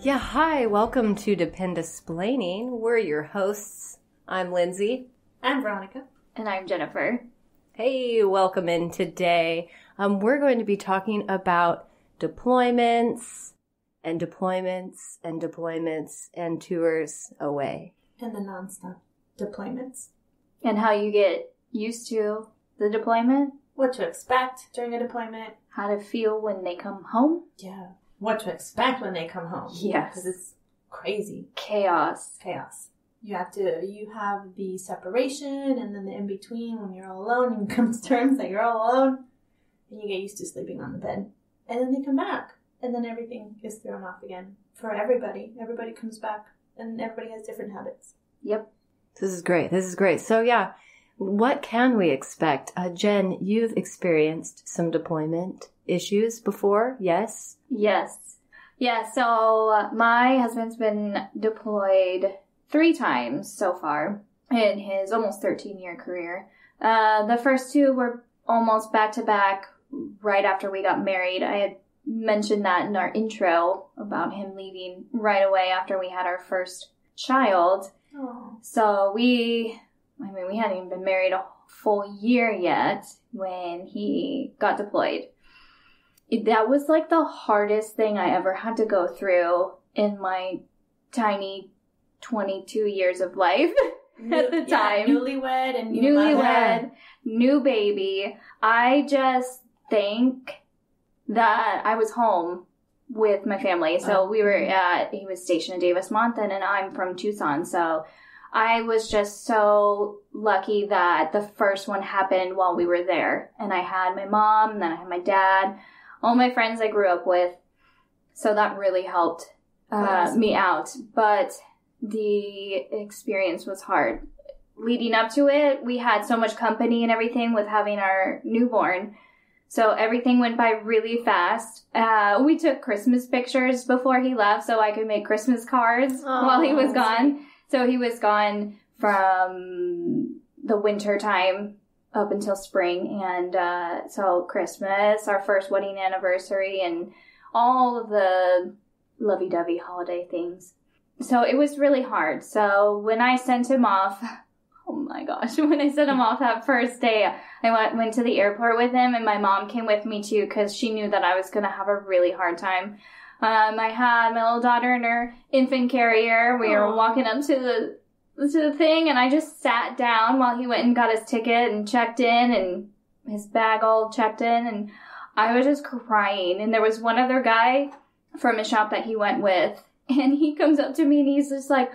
Yeah, hi, welcome to Dependasplaining. We're your hosts. I'm Lindsay. I'm Veronica. And I'm Jennifer. Hey, welcome in today. We're going to be talking about deployments and deployments and deployments and tours away. And the nonstop deployments. And how you get used to the deployment. What to expect during a deployment. How to feel when they come home. Yeah. What to expect when they come home. Yes. Because it's crazy. Chaos. You have the separation and then the in-between when you're all alone. You come to terms that you're all alone. And you get used to sleeping on the bed. And then they come back. And then everything is thrown off again. For everybody. Everybody comes back. And everybody has different habits. Yep. This is great. So yeah, what can we expect? Jen, you've experienced some deployment issues before, yes? Yes. Yeah, so my husband's been deployed 3 times so far in his almost 13-year career. The first 2 were almost back-to-back right after we got married. I had mentioned that in our intro about him leaving right away after we had our first child. Oh. So we hadn't even been married a full year yet when he got deployed. That was like the hardest thing I ever had to go through in my tiny 22 years of life at the time. Newlywed and new baby. I just think that I was home with my family. So he was stationed in Davis Monthan, and I'm from Tucson. So I was just so lucky that the first one happened while we were there. And I had my mom, and then I had my dad, all my friends I grew up with. So that really helped me out. But the experience was hard. Leading up to it, we had so much company and everything with having our newborn. So everything went by really fast. We took Christmas pictures before he left so I could make Christmas cards while he was gone. So he was gone from the winter time up until spring. And so Christmas, our first wedding anniversary, and all of the lovey-dovey holiday things. So it was really hard. So when I sent him off... Oh my gosh, when I sent him off that first day, I went to the airport with him, and my mom came with me too because she knew that I was going to have a really hard time. I had my little daughter in her infant carrier. We were walking up to the thing, and I just sat down while he went and got his ticket and checked in, and his bag all checked in, and I was just crying. And there was one other guy from a shop that he went with, and he comes up to me, and he's just like,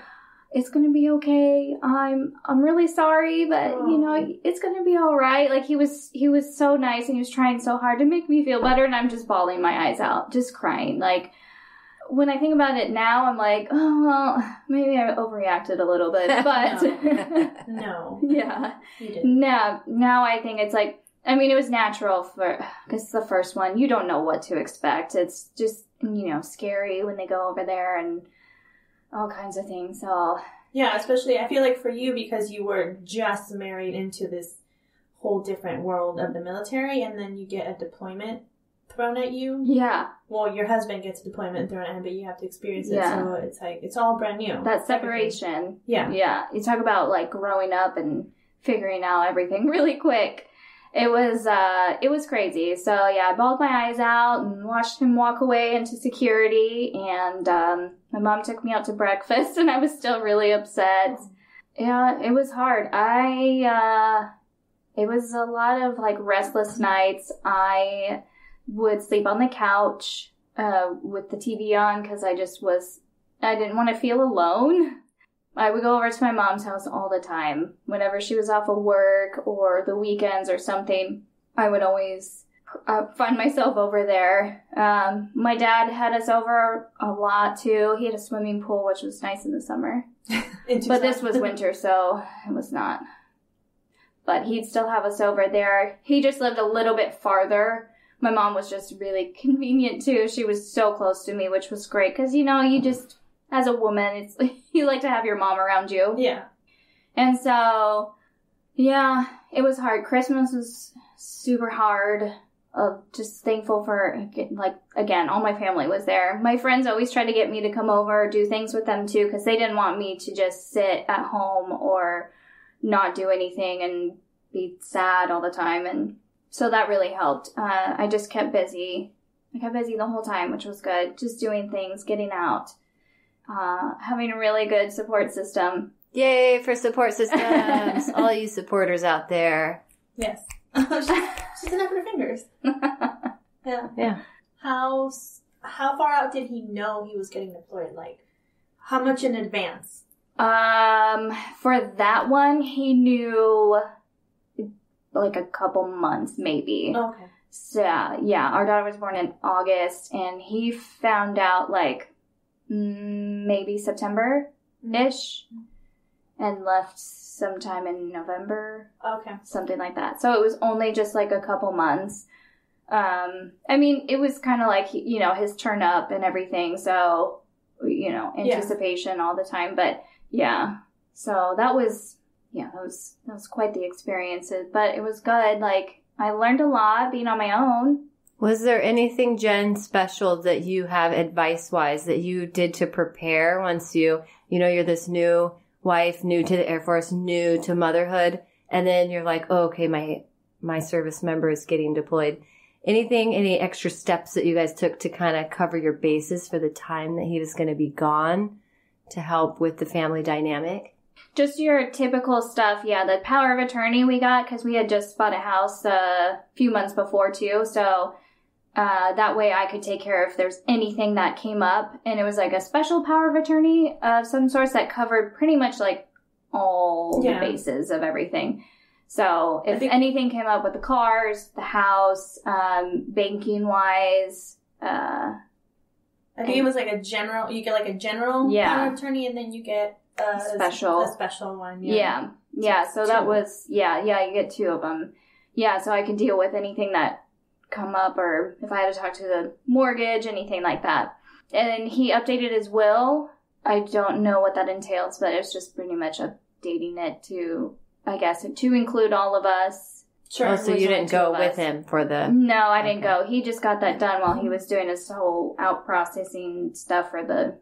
"It's going to be okay. I'm really sorry, but it's going to be all right." Like he was so nice, and he was trying so hard to make me feel better, and I'm just bawling my eyes out, just crying. Like when I think about it now, I'm like, oh, well, maybe I overreacted a little bit, but no. Yeah. You didn't. Now I think it's like, I mean, it was natural because the first one, you don't know what to expect. It's just, scary when they go over there and all kinds of things. So yeah, especially I feel like for you, because you were just married into this whole different world of the military, and then you get a deployment thrown at you. Yeah. Well, your husband gets a deployment thrown at him, but you have to experience it. Yeah. So it's like it's all brand new. That separation. Yeah. Yeah. You talk about like growing up and figuring out everything really quick. It was crazy. So yeah, I bawled my eyes out and watched him walk away into security, and my mom took me out to breakfast, and I was still really upset. Yeah, it was hard. It was a lot of like restless nights. I would sleep on the couch with the TV on because I didn't want to feel alone. I would go over to my mom's house all the time. Whenever she was off of work or the weekends or something, I would always find myself over there. My dad had us over a lot too. He had a swimming pool, which was nice in the summer. But this was winter, so it was not. But he'd still have us over there. He just lived a little bit farther. My mom was just really convenient too. She was so close to me, which was great because, you just... As a woman, it's you like to have your mom around you. Yeah. And so, yeah, it was hard. Christmas was super hard. just thankful for, like, again, all my family was there. My friends always tried to get me to come over, do things with them too, because they didn't want me to just sit at home or not do anything and be sad all the time. And so that really helped. I just kept busy. I kept busy the whole time, which was good. Just doing things, getting out, having a really good support system. Yay for support systems. All you supporters out there. Yes. She's snapping her fingers. Yeah. How far out did he know he was getting deployed? Like, how much in advance? For that one, he knew like a couple months, maybe. Okay. So, yeah, our daughter was born in August, and he found out like maybe September-ish, and left sometime in November. Okay. Something like that. So it was only just like a couple months. I mean, it was kind of like, you know, his turn up and everything. So, you know, anticipation all the time. But yeah, so that was quite the experience. But it was good. Like, I learned a lot being on my own. Was there anything, Jen, special that you have advice-wise that you did to prepare once you're this new wife, new to the Air Force, new to motherhood, and then you're like, oh, okay, my service member is getting deployed. Any extra steps that you guys took to kind of cover your bases for the time that he was going to be gone to help with the family dynamic? Just your typical stuff, yeah. The power of attorney we got because we had just bought a house a few months before too, so that way I could take care of if there's anything that came up. And it was like a special power of attorney of some sort that covered pretty much like all the bases of everything. So if anything came up with the cars, the house, banking-wise. I think it was like a general, you get like a general power of attorney, and then you get a special one. Yeah. So that was, you get two of them. Yeah, so I could deal with anything that come up, or if I had to talk to the mortgage, anything like that. And he updated his will. I don't know what that entails, but it's just pretty much updating it to, I guess, to include all of us. Sure. Oh, so you didn't go with him for the... No, I didn't go. He just got that done while he was doing his whole out processing stuff for the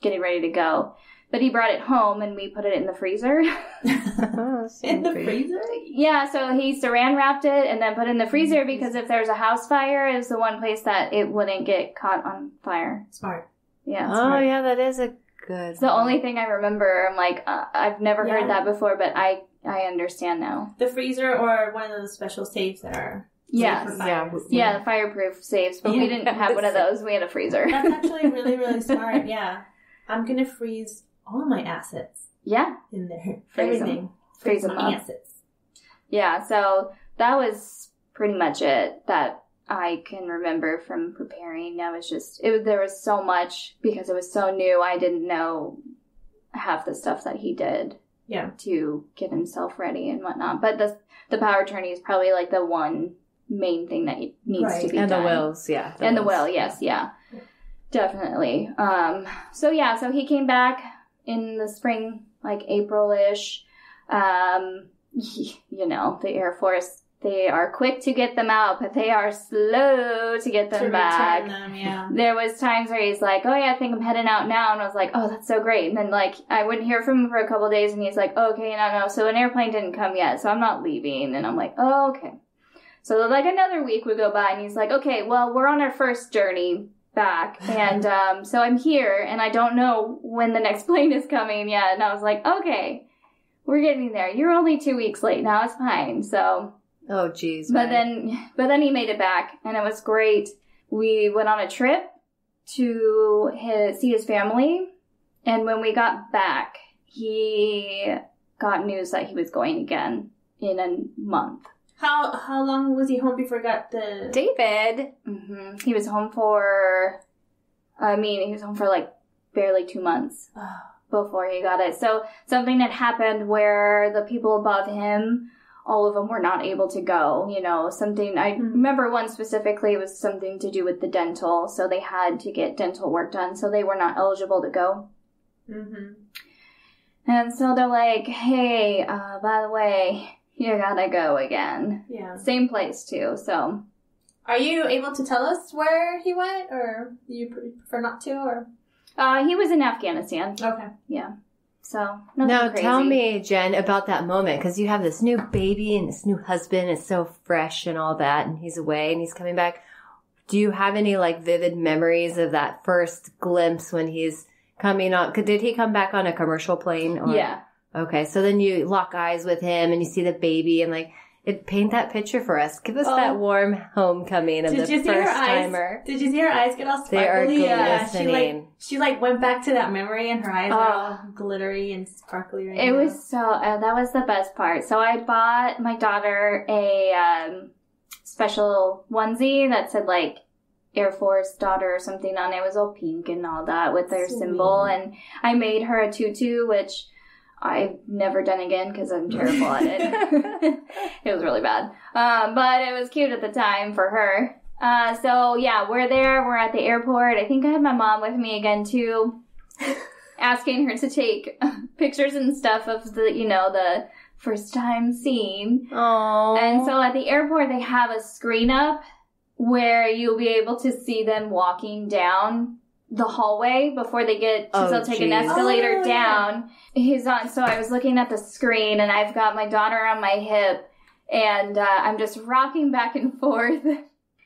getting ready to go. But he brought it home, and we put it in the freezer. In the freezer? Yeah, so he saran wrapped it and then put it in the freezer because if there's a house fire, it was the one place that it wouldn't get caught on fire. Smart. Yeah. Smart. Yeah, that is a good... It's the only thing I remember. I'm like, I've never heard that before, but I understand now. The freezer or one of those special safes that are... Yeah, the fireproof safes, but we didn't have one of those. We had a freezer. That's actually really, really smart, yeah. I'm going to freeze all my assets. Yeah. In there. Freeze everything. Freeze them up. Assets. Yeah, so that was pretty much it that I can remember from preparing. There was so much because it was so new. I didn't know half the stuff that he did. Yeah. To get himself ready and whatnot. But the power attorney is probably like the one main thing that needs to be done. And the wills, yeah. The will, yes, yeah. Definitely. So he came back in the spring, like April-ish. The Air Force, they are quick to get them out, but they are slow to get them back. Return them, yeah. There was times where he's like, oh yeah, I think I'm heading out now. And I was like, oh, that's so great. And then like, I wouldn't hear from him for a couple of days and he's like, okay, no. So an airplane didn't come yet, so I'm not leaving. And I'm like, oh, okay. So like another week would go by and he's like, okay, well, we're on our first journey back. And so I'm here and I don't know when the next plane is coming yet. And I was like, okay, we're getting there. You're only 2 weeks late now. It's fine. So. Oh, geez. But then he made it back and it was great. We went on a trip to see his family. And when we got back, he got news that he was going again in a month. How long was he home before he got the... David? Mm-hmm. He was home for like barely 2 months before he got it. So something had happened where the people above him, all of them were not able to go. Something, I remember one specifically was something to do with the dental. So they had to get dental work done. So they were not eligible to go. Mm-hmm. And so they're like, hey, by the way... You gotta go again. Yeah. Same place, too, so. Are you able to tell us where he went, or do you prefer not to? Or He was in Afghanistan. okay. Yeah. So, nothing Now, crazy. tell me, Jen, about that moment, because you have this new baby and this new husband. It's so fresh and all that, and he's away and he's coming back. Do you have any, like, vivid memories of that first glimpse when he's coming on? Did he come back on a commercial plane? Or? Yeah. Okay, so then you lock eyes with him and you see the baby and, like, paint that picture for us. Give us that warm homecoming of the first timer. Did you see her eyes get all sparkly? They are glistening. She went back to that memory, and her eyes are all glittery and sparkly. Right It now. was so, that was the best part. So I bought my daughter a special onesie that said, like, Air Force daughter or something on it. It was all pink and all that with their symbol. And I made her a tutu, which I've never done again because I'm terrible at it. It was really bad. But it was cute at the time for her. So yeah, we're there. We're at the airport. I think I had my mom with me again too, asking her to take pictures and stuff of the first time scene. Aww. And so at the airport, they have a screen up where you'll be able to see them walking down the hallway before they get, because they'll take an escalator down. Yeah. So I was looking at the screen, and I've got my daughter on my hip, and I'm just rocking back and forth,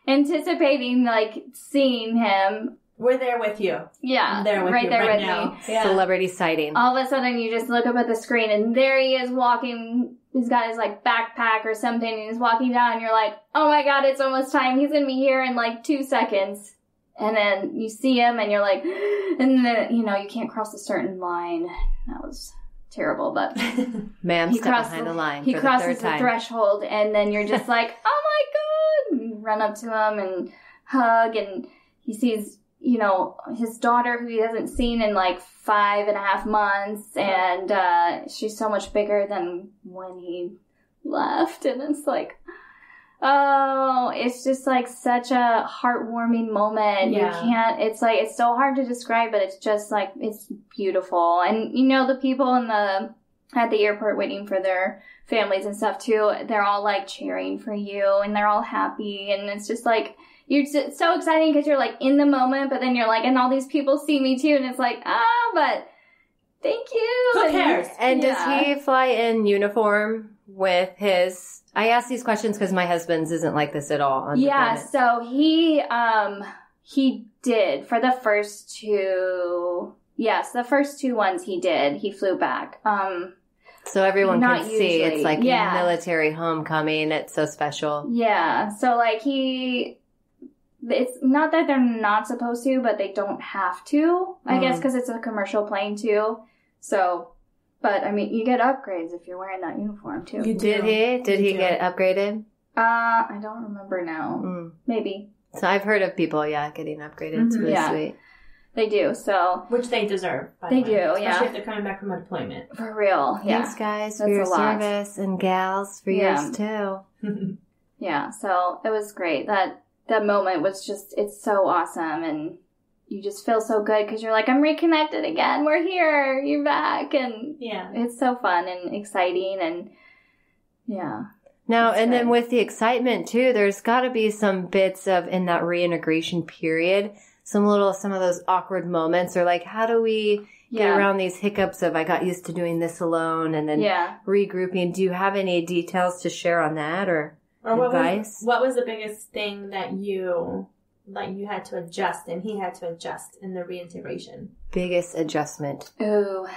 anticipating, like, seeing him. We're there with you. Yeah. I'm there with right you there right with now. me. Yeah. Celebrity sighting. All of a sudden, you just look up at the screen, and there he is walking. He's got his, like, backpack or something, and he's walking down, and you're like, oh my god, it's almost time. He's gonna be here in, like, 2 seconds. And then you see him, and you're like, and then, you can't cross a certain line. That was terrible, but Ma'am, step behind the line. He for crosses the third time. threshold, and then you're just like, oh my god! And you run up to him and hug, and he sees, his daughter, who he hasn't seen in like 5.5 months, and she's so much bigger than when he left, and it's like, oh, it's just like such a heartwarming moment. Yeah. It's so hard to describe, but it's just like, it's beautiful. And the people at the airport waiting for their families and stuff too, they're all like cheering for you, and they're all happy, and it's just like, it's so exciting because you're like in the moment, but then you're like, and all these people see me too, and it's like, but thank you. Who cares? And does he fly in uniform with his... I ask these questions because my husband's isn't like this at all. Yeah, so he did for the first two. Yes, the first 2 ones he did. He flew back. So everyone can see usually. it's like military homecoming. It's so special. Yeah, so like it's not that they're not supposed to, but they don't have to. I guess because it's a commercial plane too. So. But, I mean, you get upgrades if you're wearing that uniform, too. Did he get upgraded? I don't remember now. Maybe. So I've heard of people, getting upgraded. It's really sweet. They do, so. Which they deserve, by the They way. do, Especially if they're coming back from a deployment. For real, yeah. Thanks, guys, for That's your a lot. service, and gals for yours, too. Yeah, so it was great. That moment was just, it's so awesome, and you just feel so good because you're like, I'm reconnected again. We're here. You're back. And it's so fun and exciting. And Now, and then with the excitement too, there's got to be some bits of, in that reintegration period, some of those awkward moments, or like, how do we get around these hiccups of, I got used to doing this alone, and then regrouping. Do you have any details to share on that, or advice? What was the biggest thing that you had to adjust, and he had to adjust in the reintegration? Biggest adjustment. Oh,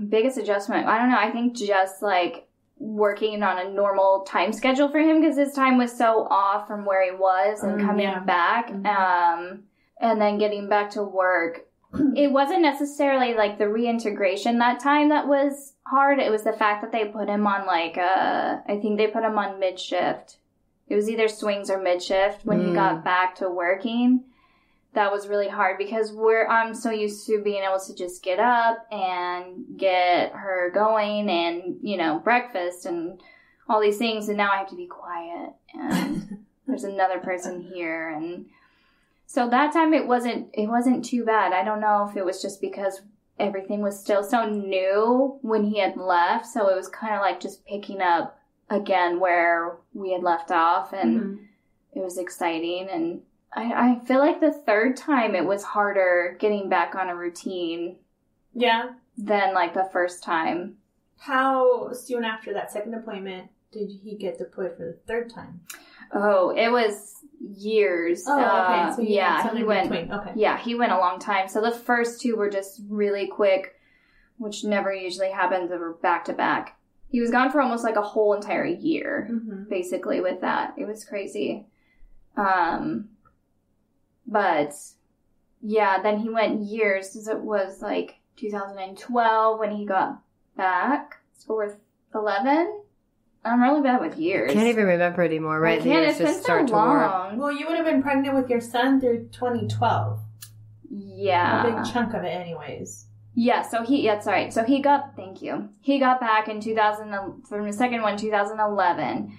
biggest adjustment. I don't know. I think just like working on a normal time schedule for him, because his time was so off from where he was, and coming back, and then getting back to work. It wasn't necessarily like the reintegration that time that was hard. It was the fact that they put him on I think they put him on mid-shift. It was either swings or mid-shift when he got back to working. That was really hard because I'm so used to being able to just get up and get her going and, breakfast and all these things. And now I have to be quiet, and there's another person here. And so that time it wasn't too bad. I don't know if it was just because everything was still so new when he had left. So it was kind of like just picking up again where we had left off, and it was exciting. And I feel like the third time it was harder getting back on a routine. Yeah. Than like the first time. How soon after that second appointment did he get deployed for the third time? Oh, it was years. Oh, okay. So he went. Okay. Yeah, he went a long time. So the first two were just really quick, which never usually happens. They were back to back. He was gone for almost like a whole entire year, basically. With that, it was crazy. But yeah, then he went years. Because it was like 2012 when he got back. Or 11. I'm really bad with years. Can't even remember anymore, right? I can't. It's been so long. Well, you would have been pregnant with your son through 2012. Yeah. A big chunk of it anyways. Yeah, so So he got back in from the second one, 2011.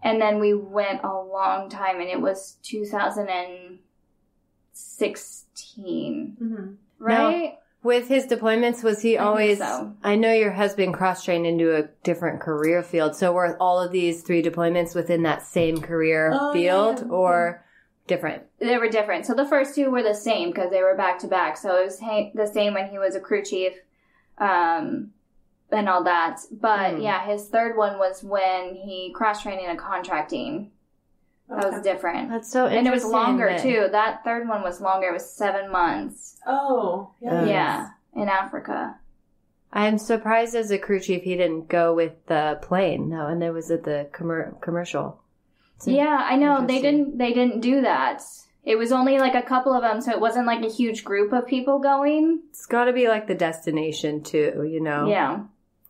And then we went a long time, and it was 2016. Right? Now, with his deployments, was he always... So. I know your husband cross-trained into a different career field, so were all of these 3 deployments within that same career field, or different? They were different. So the first 2 were the same, because they were back-to-back. So it was the same when he was a crew chief, and all that. But, yeah, his third one was when he cross-trained into contracting. That was different. That's so interesting. And it was longer, too. That third one was longer. It was 7 months. Oh. Yes. Yeah, in Africa. I'm surprised as a crew chief he didn't go with the plane, though, and it was at the commercial. Yeah, I know. They didn't do that. It was only like a couple of them, so it wasn't like a huge group of people going. It's got to be like the destination, too, you know? Yeah.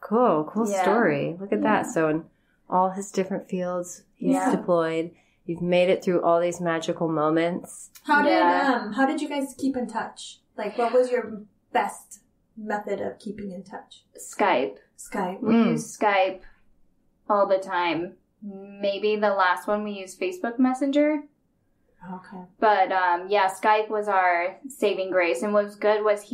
Cool story. Look at that. So in all his different fields, he's deployed. You've made it through all these magical moments. How did you guys keep in touch? Like, what was your best method of keeping in touch? Skype. We use Skype all the time. Maybe the last one we used Facebook Messenger. Okay. But Skype was our saving grace. And what was good was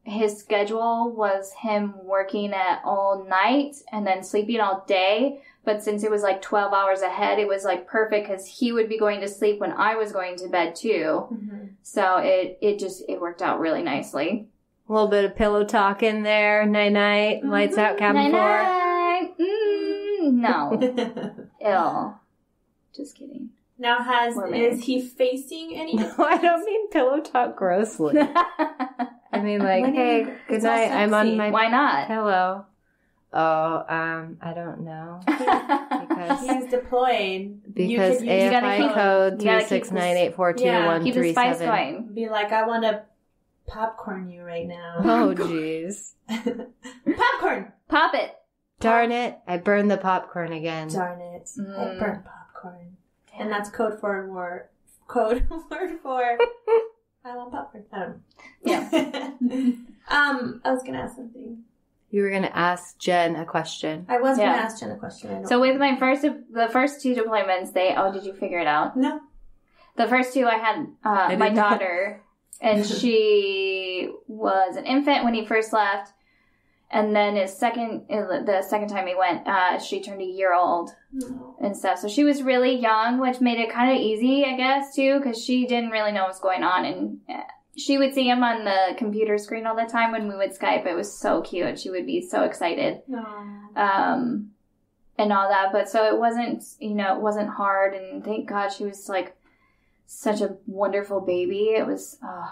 his schedule was him working all night and then sleeping all day. But since it was like 12 hours ahead, it was like perfect because he would be going to sleep when I was going to bed too. So it worked out really nicely. A little bit of pillow talk in there. Night-night. Lights out, cabin floor. No. Ill. Just kidding. Now is he facing any... No, I don't mean pillow talk grossly. I mean like, hey, good night. I'm on my Why not? pillow. Oh, I don't know. Because he's deployed. Because AFI code 369842137. Keep the spice going. Be like, I want to popcorn you right now. Oh, jeez. Popcorn! Pop it. Darn it. I burned the popcorn again. Darn it. I burned popcorn. Damn. And that's code word for I want popcorn. I don't know. Yeah. I was going to ask something. You were going to ask Jen a question. I was going to ask Jen a question. So with the first 2 deployments, did you figure it out? No. The first 2 I had my daughter, and she was an infant when he first left. And then the second time he went, she turned a year old and stuff. So she was really young, which made it kind of easy, I guess, too, because she didn't really know what was going on. And she would see him on the computer screen all the time when we would Skype. It was so cute. She would be so excited. And all that. But so it wasn't, it wasn't hard. And thank God she was like such a wonderful baby. It was, I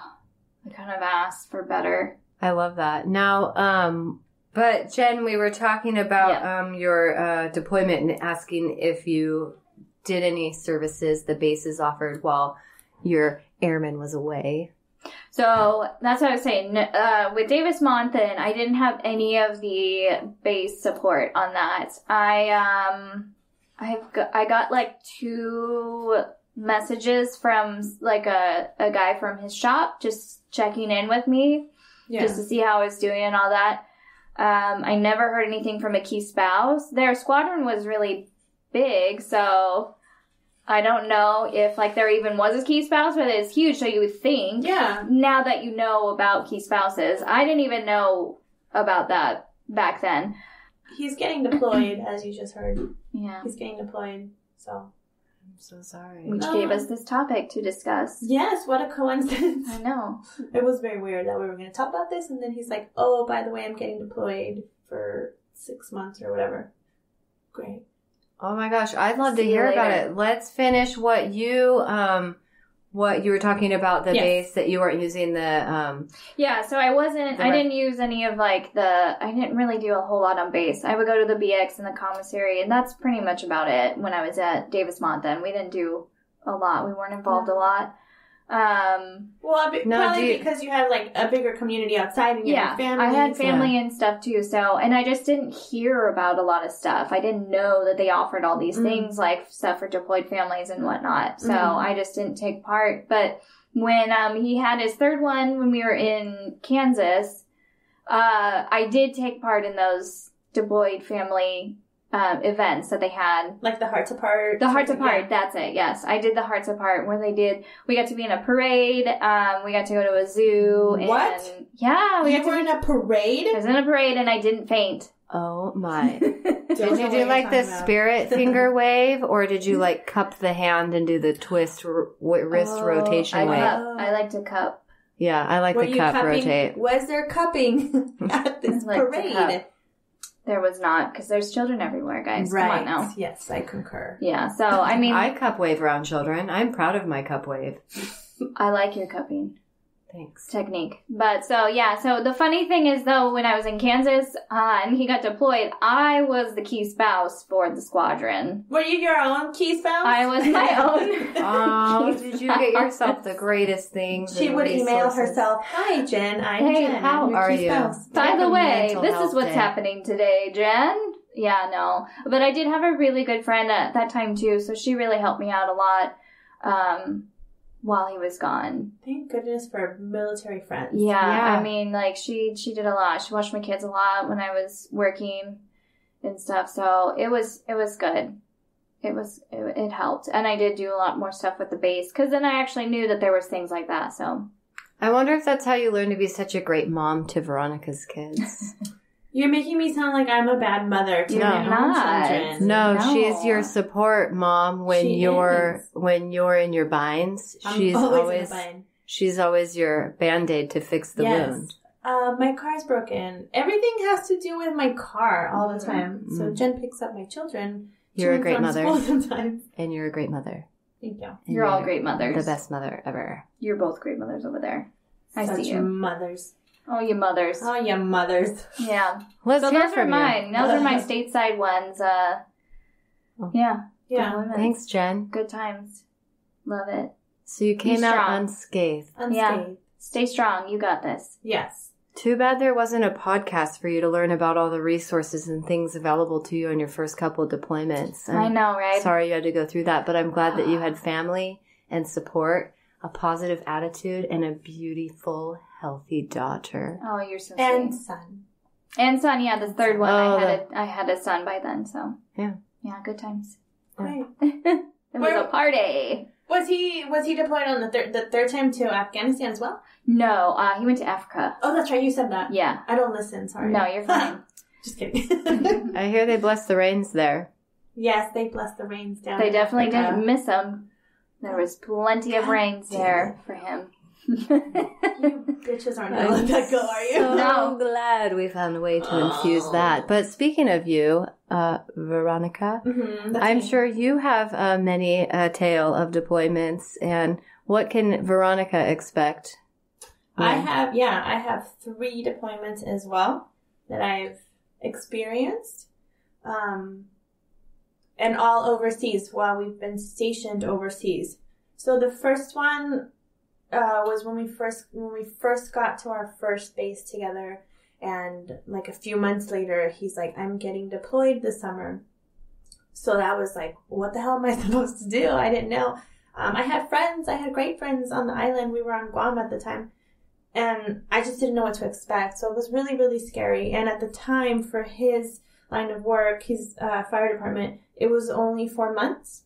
kind of asked for better. I love that. Now, but Jen, we were talking about your deployment and asking if you did any services the bases offered while your airman was away. So that's what I was saying. With Davis Monthan, I didn't have any of the base support on that. I got like 2 messages from like a guy from his shop just checking in with me just to see how I was doing and all that. I never heard anything from a key spouse. Their squadron was really big, so I don't know if like there even was a key spouse, but it's huge, so you would think. Yeah. Now that you know about key spouses, I didn't even know about that back then. He's getting deployed, as you just heard. Yeah. He's getting deployed, so. so sorry. Which gave us this topic to discuss. Yes, what a coincidence. I know. It was very weird that we were going to talk about this, and then he's like, oh, by the way, I'm getting deployed for 6 months or whatever. Great. Oh my gosh, I'd love to See you hear about later. it. Let's finish what you were talking about, the base that you weren't using the Yeah, so I didn't use any of I didn't really do a whole lot on base. I would go to the BX and the commissary, and that's pretty much about it when I was at Davis Monthan. We didn't do a lot. We weren't involved a lot. Probably because you had a bigger community outside and you had family. I had family and stuff too, so, and I just didn't hear about a lot of stuff. I didn't know that they offered all these things, like stuff for deployed families and whatnot, so I just didn't take part. But when he had his third one when we were in Kansas, I did take part in those deployed family events that they had. Like the Hearts Apart. The Hearts Apart, that's it, yes. I did the Hearts Apart where we got to be in a parade, we got to go to a zoo. What? Yeah. You were in a parade? I was in a parade and I didn't faint. Oh my. Did you do the spirit finger wave, or did you cup the hand and do the twist wrist rotation wave? I like to cup. Yeah, I like the cup rotate. Was there cupping at this parade? There was not, because there's children everywhere, guys. Right. Come on now. Yes, I concur. Yeah, so, I mean... I cup wave around children. I'm proud of my cup wave. I like your cupping. Thanks. Technique. But, so the funny thing is, though, when I was in Kansas, and he got deployed, I was the key spouse for the squadron. Were you your own key spouse? I was my own. Oh, did you get yourself the greatest thing? She would email herself, "Hi, Jen, I'm Jen. How are you? By the way, this is what's happening today, Jen." Yeah, no. But I did have a really good friend at that time, too, so she really helped me out a lot. While he was gone. Thank goodness for military friends. Yeah. I mean, she did a lot. She watched my kids a lot when I was working and stuff. So it was good. It helped. And I did do a lot more stuff with the base, because then I actually knew that there was things like that. So I wonder if that's how you learn to be such a great mom to Veronica's kids. You're making me sound like I'm a bad mother to my own children. No, she's your support mom when you're in your binds. She's always your Band-Aid to fix the wound. My car's broken. Everything has to do with my car all the time. So Jen picks up my children. You're a great mother. Sometimes. And you're a great mother. Thank you. You're all great mothers. The best mother ever. You're both great mothers over there. I see you. Mothers. Oh, you mothers. Oh, you mothers. Yeah. Let's hear those from are mine. Those are my stateside ones. Yeah. Thanks, Jen. Good times. Love it. So you came out unscathed. Yeah. Stay strong. You got this. Yes. Too bad there wasn't a podcast for you to learn about all the resources and things available to you in your first couple of deployments. I know, right? Sorry you had to go through that, but I'm glad that you had family and support, a positive attitude, and a beautiful, healthy daughter. Oh, you're so sweet. And son. And son, yeah, the third one. I had a son by then, so. Yeah. Yeah, good times. Great. It was a party. Was he deployed on the third time to Afghanistan as well? No, he went to Africa. Oh, that's right. You said that. Yeah. I don't listen. Sorry. No, you're fine. Just kidding. I hear they bless the rains there. Yes, they blessed the rains down. They definitely didn't miss them. There was plenty of rains there for him. You bitches aren't gonna let that go, are you? So glad we found a way to infuse that. But speaking of you, Veronica, I'm sure you have many a tale of deployments. And what can Veronica expect? I have 3 deployments as well that I've experienced, and all overseas while we've been stationed overseas. So the first one was when we first got to our first base together, and a few months later, he's like, "I'm getting deployed this summer." So that was like, what the hell am I supposed to do? I didn't know. I had great friends on the island. We were on Guam at the time. And I just didn't know what to expect. So it was really, really scary. And at the time, for his line of work, his fire department, it was only 4 months.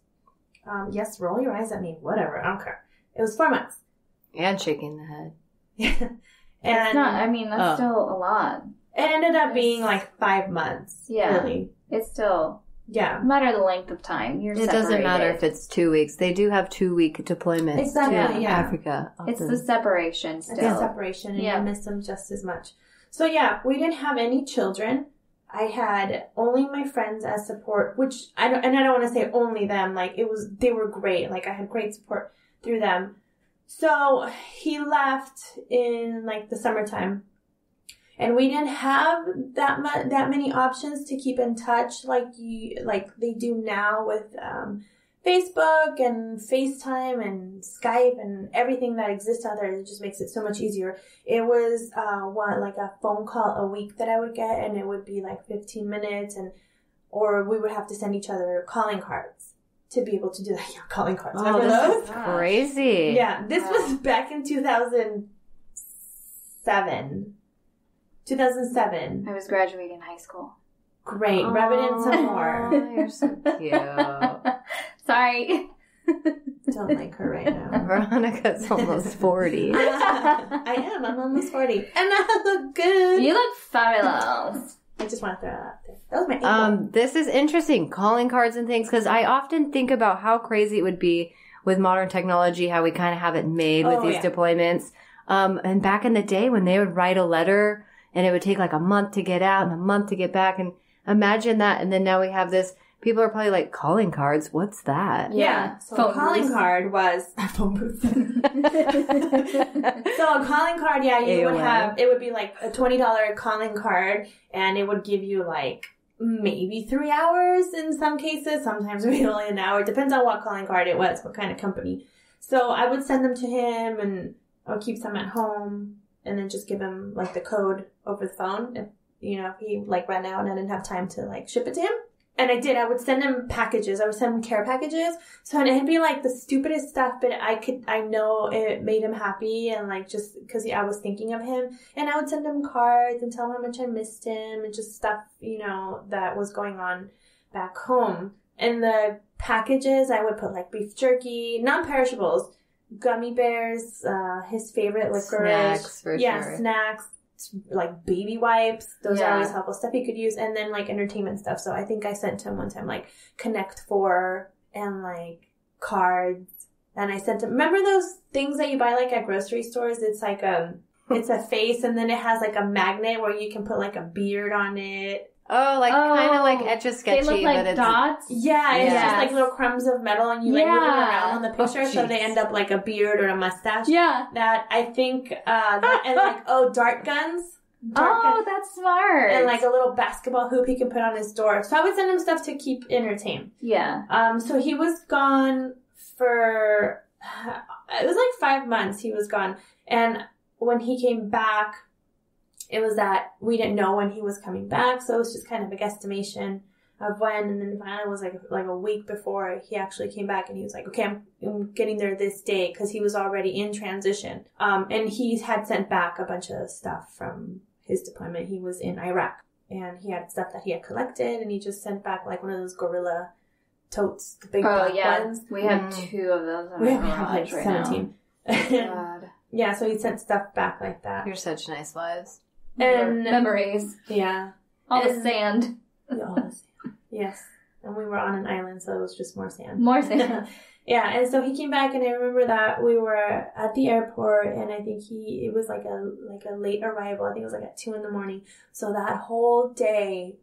Yes, roll your eyes at me. Whatever. I don't care. It was 4 months. And shaking the head. Yeah. And that's still a lot. It ended up being 5 months. Yeah. Really. It's still... Yeah. No matter the length of time, you're It doesn't matter if it's 2 weeks. They do have 2-week deployments Exactly, to yeah. Africa. It's the separation still. It's a separation, and you miss them just as much. So yeah, we didn't have any children. I had only my friends as support, which I don't want to say only them. Like they were great. Like I had great support through them. So he left in like the summertime, and we didn't have that many options to keep in touch like they do now with Facebook and FaceTime and Skype and everything that exists out there. It just makes it so much easier. It was like a phone call a week that I would get, and it would be like 15 minutes, or we would have to send each other calling cards to be able to do that. Yeah, calling cards. Oh, this is crazy. Yeah, this was back in 2007. 2007. I was graduating high school. Great. Rub it in some more. You're so cute. Sorry. Don't like her right now. Veronica's almost 40. I am. I'm almost 40. And I look good. You look fabulous. I just want to throw that out there. That was my ankle. This is interesting, calling cards and things, because I often think about how crazy it would be with modern technology, how we kind of have it made with these deployments. And back in the day when they would write a letter and it would take like a month to get out and a month to get back, and imagine that. And then now we have this. People are probably like, calling cards? What's that? Yeah. So a calling card was a phone booth. So a calling card, yeah, you would have, it would be like a $20 calling card, and it would give you like maybe 3 hours in some cases. Sometimes maybe only an hour. It depends on what calling card it was, what kind of company. So I would send them to him, and I would keep some at home, and then just give him like the code over the phone. If he like ran out and I didn't have time to like ship it to him. And I would send him packages. I would send him care packages. So it'd be like the stupidest stuff, but I know it made him happy, and like just because I was thinking of him. And I would send him cards and tell him how much I missed him, and just stuff, that was going on back home. In the packages, I would put like beef jerky, non-perishables, gummy bears, his favorite licorice. Snacks, for sure. Snacks. Like baby wipes, those are always helpful stuff he could use, and then like entertainment stuff. So I think I sent him one time like Connect 4 and like cards, and I sent him, remember those things that you buy like at grocery stores? It's like it's a face, and then it has like a magnet where you can put like a beard on it. Oh, like kind of like Etch-a-Sketchy, they look like but it's dots. Yeah, it's just like little crumbs of metal, and you like move them around on the picture, so they end up like a beard or a mustache. Yeah, that I think and like dart guns. That's smart. And like a little basketball hoop he can put on his door. So I would send him stuff to keep entertained. Yeah. So he was gone for it was like 5 months. He was gone, and when he came back, it was that we didn't know when he was coming back, so it was just kind of a guesstimation of when. And then finally it was like a week before he actually came back, and he was like, okay, I'm getting there this day, because he was already in transition. And he had sent back a bunch of stuff from his deployment. He was in Iraq, and he had stuff that he had collected, and he just sent back like one of those gorilla totes, the big black ones. We have 2 of those. We have like 17. God. Yeah, so he sent stuff back like that. You're such nice wives. And memories. Yeah. All the sand. All the sand. Yes. And we were on an island, so it was just more sand. More sand. Yeah, and so he came back, and I remember that we were at the airport, and I think it was like a late arrival. I think it was like at 2 a.m. So that whole day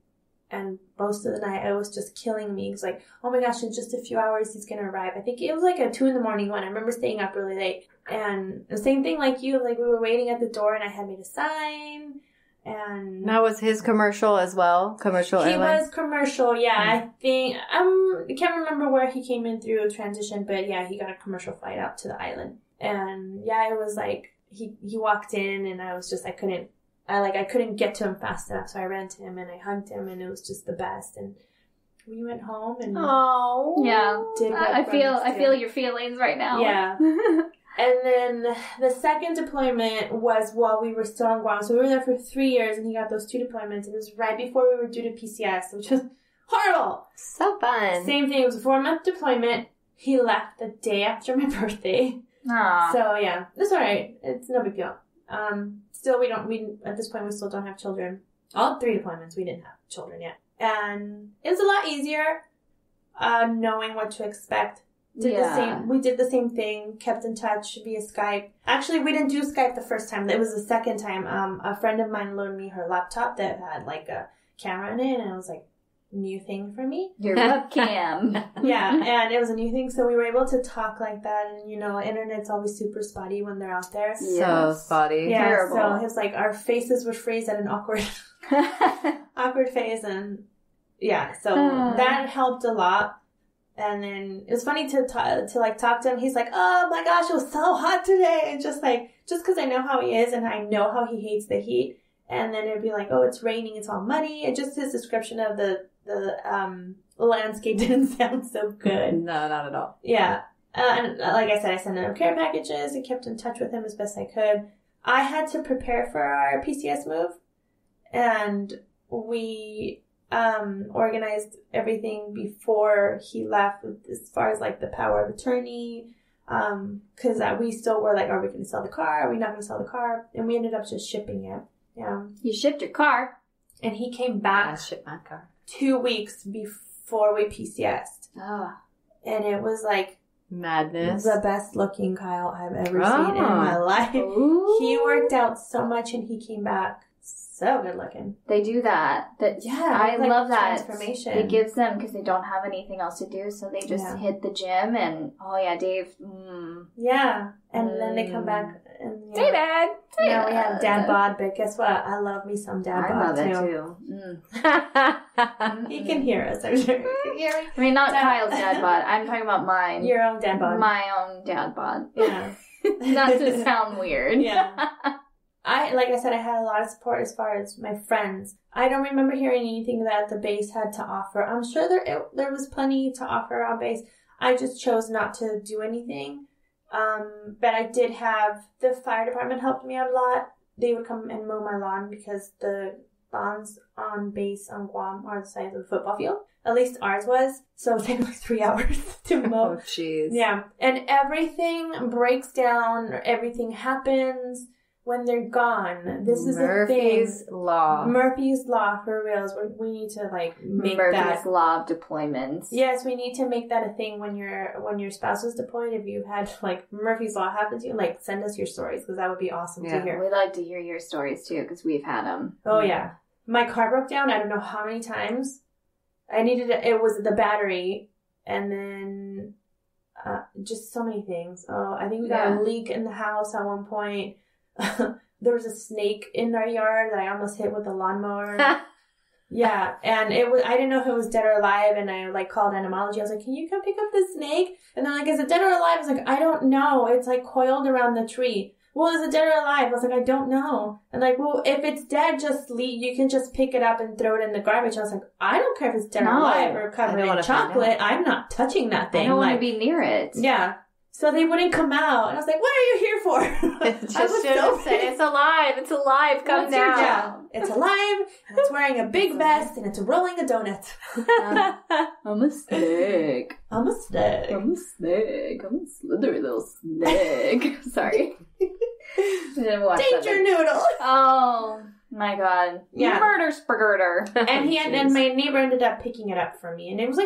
and most of the night, it was just killing me. It's like, oh my gosh, in just a few hours he's gonna arrive. I think it was like a 2 a.m. one. I remember staying up really late, and the same thing like you. Like we were waiting at the door, and I had made a sign. And that was his commercial as well. Commercial airlines. He was commercial, yeah. I think I can't remember where he came in through a transition, but yeah, he got a commercial flight out to the island. And yeah, it was like he walked in, and I was just I couldn't get to him fast enough, so I ran to him and I hugged him, and it was just the best. And we went home and I feel your feelings right now. Yeah. And then the second deployment was while we were still on Guam. So we were there for 3 years, and he got those 2 deployments. And it was right before we were due to PCS, which was horrible. So fun. Same thing. It was a 4-month deployment. He left the day after my birthday. Aww. So yeah, it's all right. It's no big deal. Still, we at this point, we still don't have children. All 3 deployments, we didn't have children yet. And it was a lot easier knowing what to expect. We did the same thing, kept in touch via Skype. Actually, we didn't do Skype the first time. It was the second time. A friend of mine loaned me her laptop that had like a camera in it, and it was like a new thing for me. Your webcam. Yeah, and it was a new thing, so we were able to talk like that, and internet's always super spotty when they're out there. So spotty. Yeah, Terrible. so it was like our faces would freeze at an awkward phase, and yeah, so that helped a lot. And then it was funny to talk to him. He's like, "Oh my gosh, it was so hot today," and just because I know how he is and I know how he hates the heat. And then it'd be like, "Oh, it's raining, it's all muddy," and just his description of the landscape didn't sound so good. No, not at all. Yeah, and like I said, I sent him care packages and kept in touch with him as best I could. I had to prepare for our PCS move, and we organized everything before he left as far as like the power of attorney, because we still were like, are we going to sell the car? Are we not going to sell the car? And we ended up just shipping it. Yeah. You shipped your car. And he came back. I shipped my car 2 weeks before we PCS'd. Oh. And it was like madness. The best looking Kyle I've ever seen in my life. Ooh. He worked out so much and he came back so good looking. They do that. I like love that. Transformation. It gives them, because they don't have anything else to do, so they just hit the gym and, oh yeah, Dave. Yeah. And then they come back and David! Now we have dad bod, but guess what? I love me some dad bod too. I love it too. He can hear us, I'm sure. He can hear me. I mean, not Kyle's dad bod. I'm talking about mine. Your own dad bod. My own dad bod. Yeah. Not to sound weird. Yeah. Like I said, I had a lot of support as far as my friends. I don't remember hearing anything that the base had to offer. I'm sure there was plenty to offer on base. I just chose not to do anything. But I did have the fire department helped me out a lot. They would come and mow my lawn because the lawns on base on Guam are the size of a football field. At least ours was. So it took like 3 hours to mow. Oh, jeez. Yeah. And everything breaks down. Everything happens when they're gone. This is Murphy's the thing. Law. Murphy's Law, for reals. We need to make Murphy's Law of deployments. Yes, we need to make that a thing when your spouse is deployed. If you've had Murphy's Law happen to you, send us your stories because that would be awesome to hear. We'd like to hear your stories too because we've had them. Oh yeah, my car broke down. I don't know how many times. It was the battery, and then just so many things. Oh, I think we got a leak in the house at one point. There was a snake in our yard that I almost hit with a lawnmower. Yeah, and I didn't know if it was dead or alive, and I called entomology. I was like, "Can you come pick up the snake?" And they're like, "Is it dead or alive?" I was like, "I don't know. It's coiled around the tree." "Well, is it dead or alive?" I was like, "I don't know." And "Well, if it's dead, just leave. You can just pick it up and throw it in the garbage." I was like, "I don't care if it's dead or alive or covered in chocolate. I'm not touching that thing. I don't want to be near it." Yeah. So they wouldn't come out. And I was like, "What are you here for?" Just should have said, "It's alive. It's alive. Come now." Yeah. It's alive, and it's wearing a big vest, and it's rolling a donut. I'm a snake. I'm a snake. I'm a snake. I'm a slithery little snake. Sorry. I didn't watch Danger Noodle. Oh my god. Yeah. Murder spagurter. And my neighbor ended up picking it up for me, and it was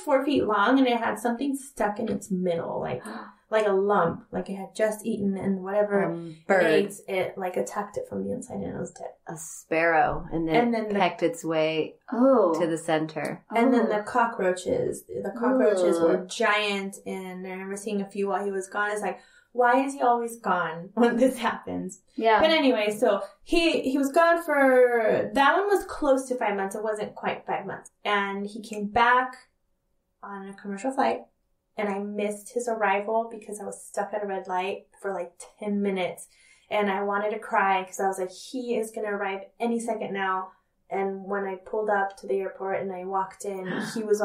4 feet long, and it had something stuck in its middle, like a lump, like it had just eaten, and whatever eggs it attacked it from the inside, and it was dead. A sparrow, and then pecked its way to the center. And then the cockroaches were giant, and I remember seeing a few while he was gone. It's like, why is he always gone when this happens? Yeah. But anyway, so he was gone for, that one was close to 5 months. It wasn't quite 5 months. And he came back on a commercial flight, and I missed his arrival because I was stuck at a red light for 10 minutes. And I wanted to cry because I was like, he is going to arrive any second now. And when I pulled up to the airport and I walked in, he was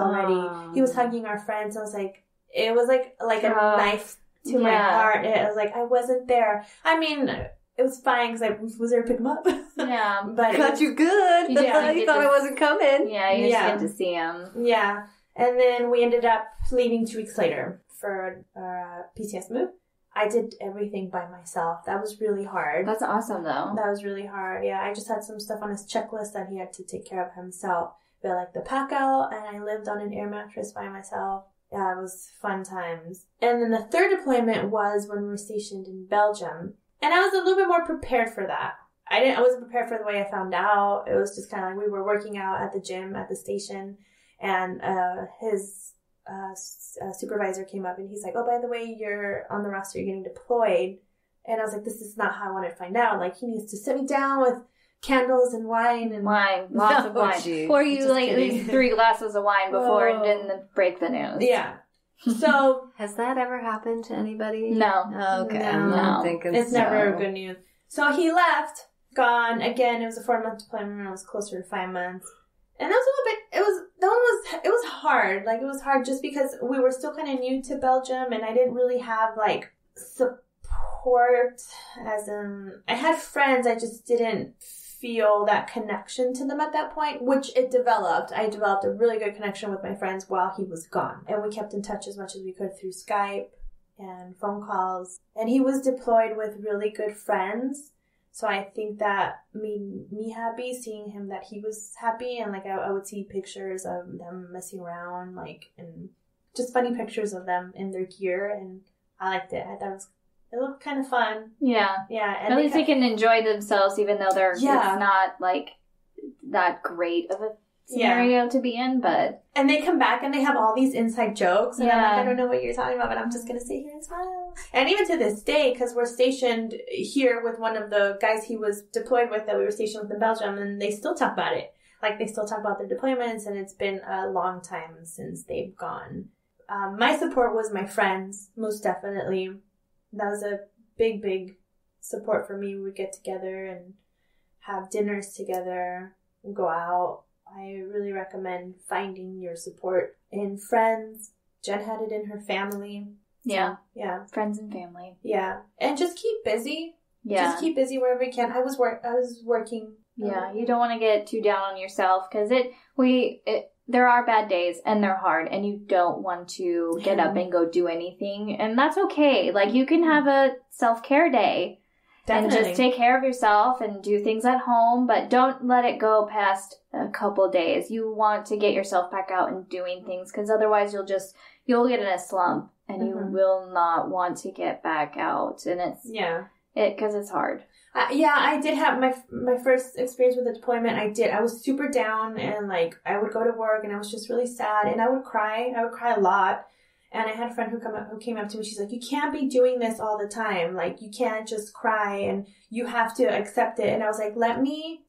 he was hugging our friends. I was like, it was like a knife to my heart. I was like, I wasn't there. I mean, it was fine because I was there to pick him up. Yeah. But got you good. You thought I wasn't coming. Yeah, you just get to see him. Yeah. And then we ended up leaving 2 weeks later for our PCS move. I did everything by myself. That was really hard. That's awesome, though. That was really hard. Yeah, I just had some stuff on his checklist that he had to take care of himself. But like the pack out, and I lived on an air mattress by myself. Yeah, it was fun times. And then the third deployment was when we were stationed in Belgium. And I was a little bit more prepared for that. I wasn't prepared for the way I found out. It was just kind of like we were working out at the gym at the station, and his supervisor came up and he's like, "Oh, by the way, you're on the roster, you're getting deployed." And I was like, "This is not how I wanted to find out. Like, he needs to sit me down with candles and wine and lots of wine. Geez. Pour you like at least 3 glasses of wine before and then break the news." Yeah. So has that ever happened to anybody? No. Oh, okay. No. I'm thinking it's so. never good news. So he left, gone again. It was a 4-month deployment. It was closer to 5 months, and that was a little bit. It was hard. Like, it was hard just because we were still kind of new to Belgium, and I didn't really have like support. As in, I had friends. I just didn't feel that connection to them at that point, which it developed. I developed a really good connection with my friends while he was gone. And we kept in touch as much as we could through Skype and phone calls. And he was deployed with really good friends. So I think that made me happy, seeing him, that he was happy. And like I would see pictures of them messing around, like, and just funny pictures of them in their gear. And I liked it. I thought it looked kind of fun. Yeah. Yeah. And at least they can enjoy themselves, even though it's not like that great of a scenario to be in, but. And they come back and they have all these inside jokes. And I'm like, I don't know what you're talking about, but I'm just going to sit here and smile. And even to this day, because we're stationed here with one of the guys he was deployed with that we were stationed with in Belgium, and they still talk about it. Like, they still talk about their deployments, and it's been a long time since they've gone. My support was my friends, most definitely. That was a big, big support for me. We would get together and have dinners together and go out. I really recommend finding your support in friends. Jen had it in her family. Yeah. So, yeah. Friends and family. Yeah. And just keep busy. Yeah. Just keep busy wherever you can. I was working. Yeah. You don't want to get too down on yourself, because there are bad days and they're hard, and you don't want to get up and go do anything, and that's okay. Like, you can have a self-care day. Definitely. And just take care of yourself and do things at home, but don't let it go past a couple days. You want to get yourself back out and doing things, because otherwise you'll get in a slump, and you will not want to get back out. And because it's hard. I did have my first experience with the deployment. I was super down, and like I would go to work and I was just really sad, and I would cry a lot. And I had a friend who came up to me. She's like, "You can't be doing this all the time. Like, you can't just cry, and you have to accept it." And I was like, "Let me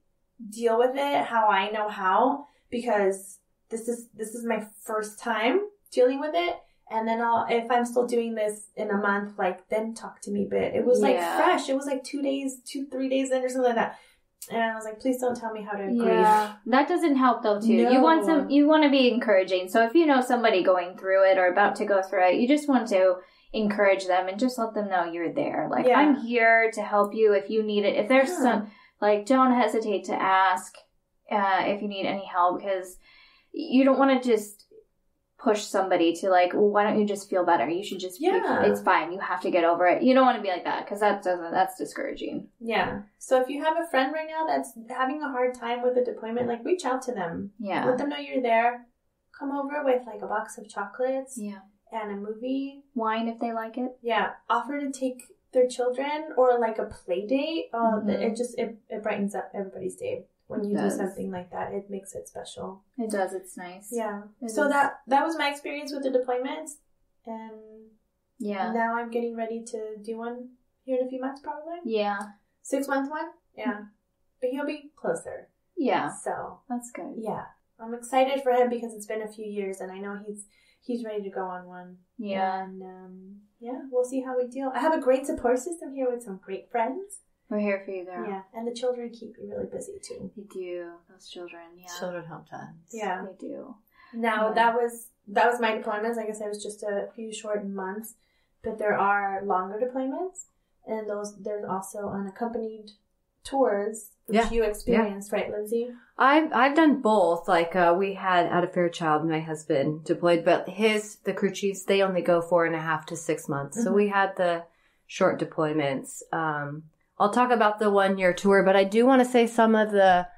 deal with it how I know how, because this is my first time dealing with it. And then if I'm still doing this in a month, like, then talk to me a bit." It was like fresh. It was like 3 days in or something like that. And I was like, "Please don't tell me how to grieve." Yeah, that doesn't help though too. No. You want to be encouraging. So if you know somebody going through it or about to go through it, you just want to encourage them and just let them know you're there. Like, I'm here to help you if you need it. If there's some, like, don't hesitate to ask if you need any help, because you don't want to just push somebody to like, "Well, why don't you just feel better? You should just it's fine. You have to get over it." You don't want to be like that, because that's discouraging. Yeah. So if you have a friend right now that's having a hard time with a deployment, like, reach out to them. Yeah. Let them know you're there. Come over with like a box of chocolates. Yeah. And a movie. Wine if they like it. Yeah. Offer to take their children, or like a play date. It brightens up everybody's day. When you do something like that, it makes it special. It does. It's nice. Yeah. That was my experience with the deployments. And now I'm getting ready to do one here in a few months, probably. Yeah. 6-month one? Yeah. But he'll be closer. Yeah. So. That's good. Yeah. I'm excited for him because it's been a few years, and I know he's ready to go on one. Yeah. And, we'll see how we deal. I have a great support system here with some great friends. We're here for you, girl. Yeah, and the children keep you really busy, too. They do. Those children, Children help tons. Yeah. They do. Now, that was my deployments. Like I said, it was just a few short months. But there are longer deployments. And there's also unaccompanied tours, which you experienced, right, Lindsay? I've done both. Like, we had out of Fairchild, my husband deployed, but the crew chiefs, they only go 4.5 to 6 months. So we had the short deployments. I'll talk about the 1-year tour, but I do want to say some of the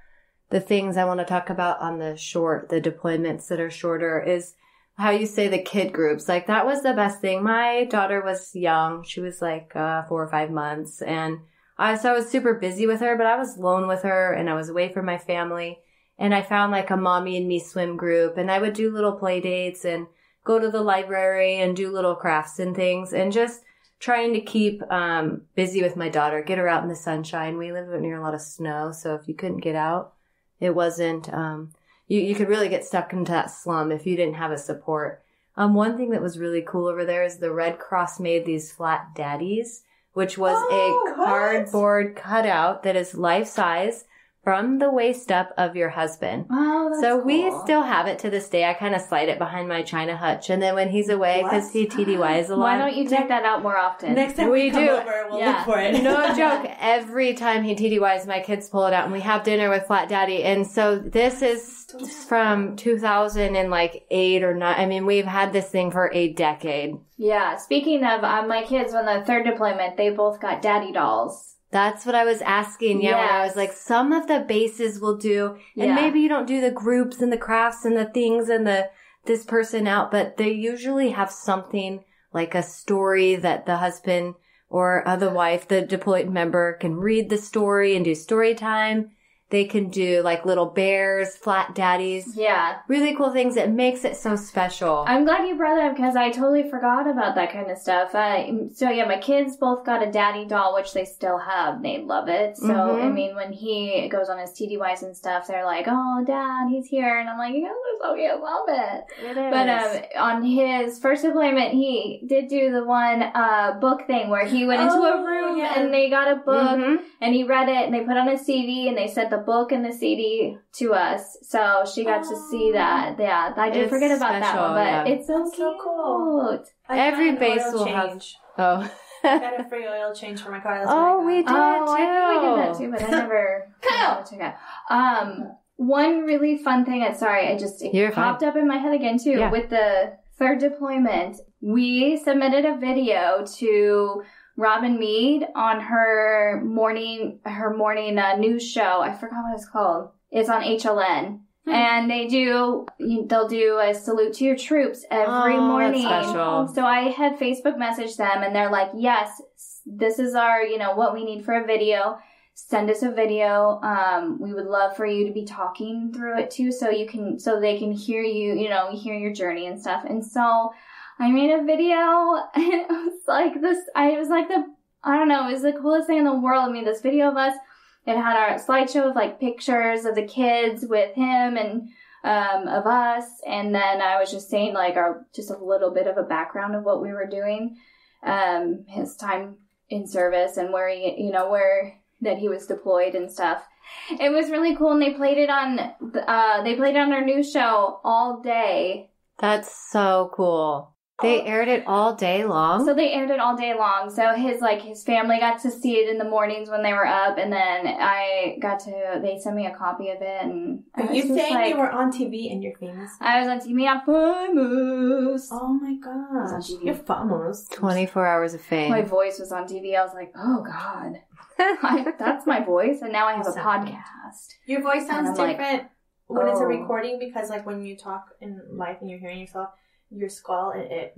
the things I want to talk about on the deployments that are shorter is how you say the kid groups. Like, that was the best thing. My daughter was young. She was like 4 or 5 months. And I was super busy with her, but I was alone with her and I was away from my family. And I found like a mommy and me swim group, and I would do little play dates and go to the library and do little crafts and things, and just trying to keep busy with my daughter, get her out in the sunshine. We live near a lot of snow, so if you couldn't get out, it wasn't, you could really get stuck into that slum if you didn't have a support. One thing that was really cool over there is the Red Cross made these flat daddies, which was a cardboard cutout that is life-size from the waist up of your husband. Oh, that's so cool. We still have it to this day. I kind of slide it behind my china hutch, and then when he's away, because he TDYs a lot. Why don't you take that out more often? Next time we come over, we'll look for it. No joke. Every time he TDYs, my kids pull it out, and we have dinner with Flat Daddy. And so this is from 2008 or 9. I mean, we've had this thing for a decade. Yeah. Speaking of my kids, on the third deployment, they both got daddy dolls. That's what I was asking. Yeah, when I was like, some of the bases will do, and maybe you don't do the groups and the crafts and the things and this person out, but they usually have something like a story that the husband or the wife, the deployed member, can read the story and do story time. They can do like little bears, flat daddies. Yeah. Really cool things. It makes it so special. I'm glad you brought that up because I totally forgot about that kind of stuff. My kids both got a daddy doll, which they still have. They love it. So, I mean, when he goes on his TDYs and stuff, they're like, oh, Dad, he's here. And I'm like, you guys are so cute. Love it. It is. But on his first deployment, he did do the one book thing where he went into a room and they got a book and he read it and they put on a CD and they said the book and the CD to us, so she got to see that. Yeah, I did forget about that one, but it's so cool. Every base will have. Oh, I got a free oil change for my car. That's we did too. I think we did that too, but I never took it. One really fun thing. It popped up in my head again too. Yeah. With the third deployment, we submitted a video to Robin Mead on her morning news show. I forgot what it's called. It's on HLN. And they'll do a salute to your troops every morning. That's special. So I had Facebook messaged them and they're like, yes, this is our, what we need for a video. Send us a video. We would love for you to be talking through it too, so they can hear you, hear your journey and stuff. And so I made a video, and it was like this, it was the coolest thing in the world. I mean, this video of us, it had our slideshow of like pictures of the kids with him and of us, and then I was just saying like just a little bit of a background of what we were doing, his time in service and where that he was deployed and stuff. It was really cool, and they played it on our news show all day. That's so cool. They aired it all day long? So they aired it all day long. So his family got to see it in the mornings when they were up, and then they sent me a copy of it. And are you saying you were on TV and you're famous? I was on TV. I'm famous. Oh my gosh. You're famous. 24 hours of fame. My voice was on TV. I was like, oh God. That's my voice. And now I have a podcast. Your voice sounds different when it's a recording, because like when you talk in life and you're hearing yourself, your skull, it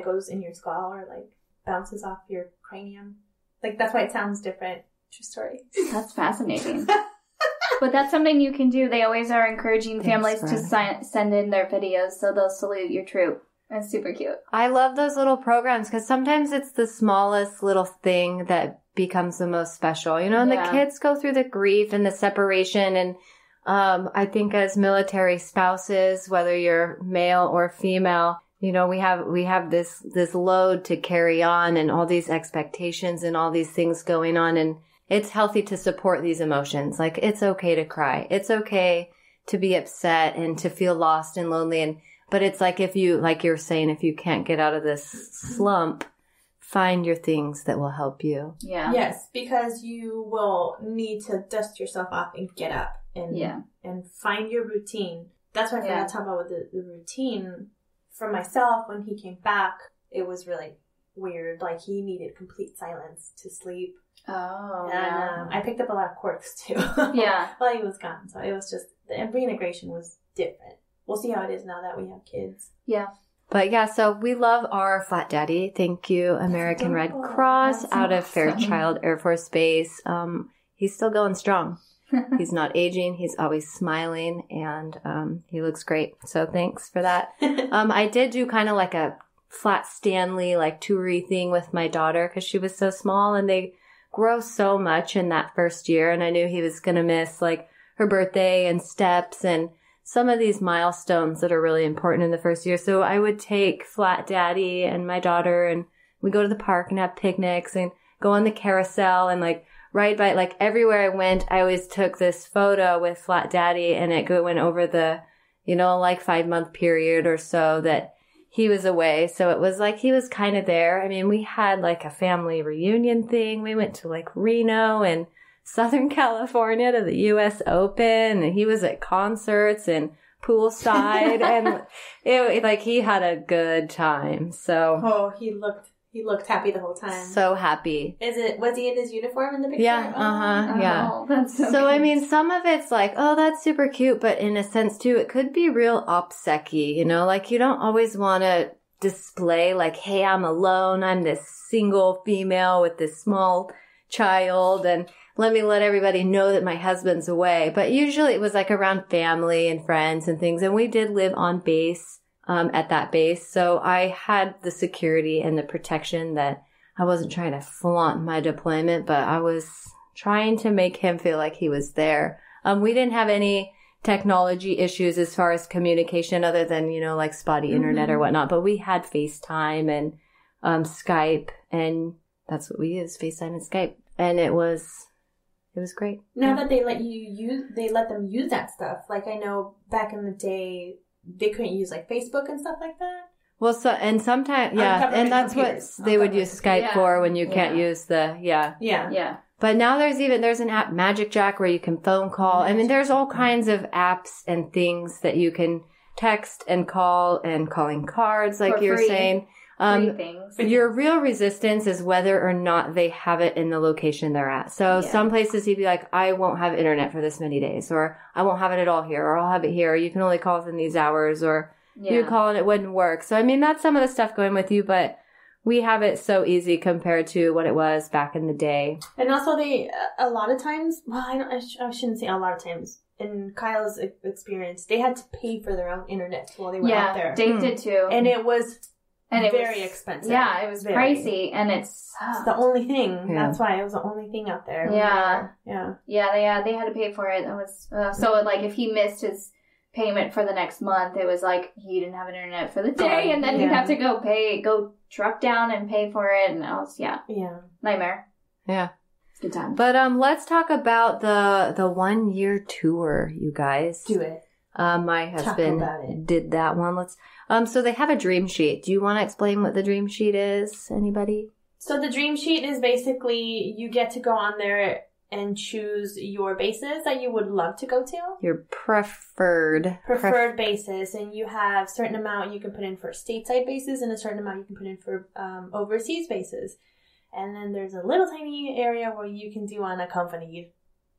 goes in your skull or like bounces off your cranium. Like that's why it sounds different. True story. That's fascinating. But that's something you can do. They always are encouraging families to send in their videos, so they'll salute your troop. That's super cute. I love those little programs because sometimes it's the smallest little thing that becomes the most special. And the kids go through the grief and the separation, and I think as military spouses, whether you're male or female, we have this load to carry on and all these expectations and all these things going on. And it's healthy to support these emotions. Like, it's okay to cry. It's okay to be upset and to feel lost and lonely. But it's like, if you, like you're saying, if you can't get out of this slump, find your things that will help you. Yeah. Yes, because you will need to dust yourself off and get up. And find your routine. That's why I forgot to talk about the routine for myself when he came back. It was really weird. Like, he needed complete silence to sleep. Oh, And I picked up a lot of quirks, too. Yeah. While he was gone. So it was just, the reintegration was different. We'll see how it is now that we have kids. Yeah. But yeah, so we love our flat daddy. Thank you, American Red Cross, That's out of awesome. Fairchild Air Force Base. He's still going strong. He's not aging. He's always smiling, and he looks great. So thanks for that. I did do kind of like a flat Stanley, like toury thing with my daughter because she was so small, and they grow so much in that first year. And I knew he was going to miss like her birthday and steps and some of these milestones that are really important in the first year. So I would take Flat Daddy and my daughter, and we go to the park and have picnics and go on the carousel and like ride by, like everywhere I went, I always took this photo with Flat Daddy, and it went over the, like 5-month period or so that he was away. So it was like he was kind of there. I mean, we had like a family reunion thing. We went to like Reno and Southern California to the U.S. Open, and he was at concerts and poolside, and it like he had a good time. So he looked happy the whole time. So happy. Was he in his uniform in the picture? Yeah, yeah. Oh, that's so So, cute. I mean, some of it's like, oh, that's super cute, but in a sense, too, it could be real OPSEC-y, like you don't always want to display like, hey, I'm alone. I'm this single female with this small child, and let everybody know that my husband's away. But usually it was like around family and friends and things, and we did live on base at that base. So I had the security and the protection that I wasn't trying to flaunt my deployment, but I was trying to make him feel like he was there. We didn't have any technology issues as far as communication other than, like spotty internet or whatnot, but we had FaceTime and Skype, and that's what we used, FaceTime and Skype. And it was great. Now that they let them use that stuff. Like, I know back in the day, they couldn't use like Facebook and stuff like that. Well, sometimes, yeah, and that's what they would use Skype for when you can't use the, Yeah. But now there's an app, Magic Jack, where you can phone call. I mean, there's all kinds of apps and things that you can text and call, and calling cards, like you're saying. Free things. Your real resistance is whether or not they have it in the location they're at. So some places you'd be like, I won't have internet for this many days, or I won't have it at all here, or I'll have it here, or you can only call within these hours, or you call and it wouldn't work. So, I mean, that's some of the stuff going with you, but we have it so easy compared to what it was back in the day. And also a lot of times, well, I shouldn't say a lot of times. In Kyle's experience, they had to pay for their own internet while they were out there. Yeah, Dave did too. And it was very was expensive. Yeah, it was pricey, and it's the only thing. Yeah. That's why it was the only thing out there. Yeah. They had to pay for it. That was so like if he missed his payment for the next month, it was like he didn't have internet for the day, and then he'd have to go truck down and pay for it, and I was nightmare. Yeah. Good time. But let's talk about the 1-year tour, you guys. Do it. My husband did that one. So they have a dream sheet. Do you want to explain what the dream sheet is? Anybody? So the dream sheet is basically you get to go on there and choose your bases that you would love to go to. Your preferred bases, and you have a certain amount you can put in for stateside bases and a certain amount you can put in for overseas bases. And then there's a little tiny area where you can do unaccompanied.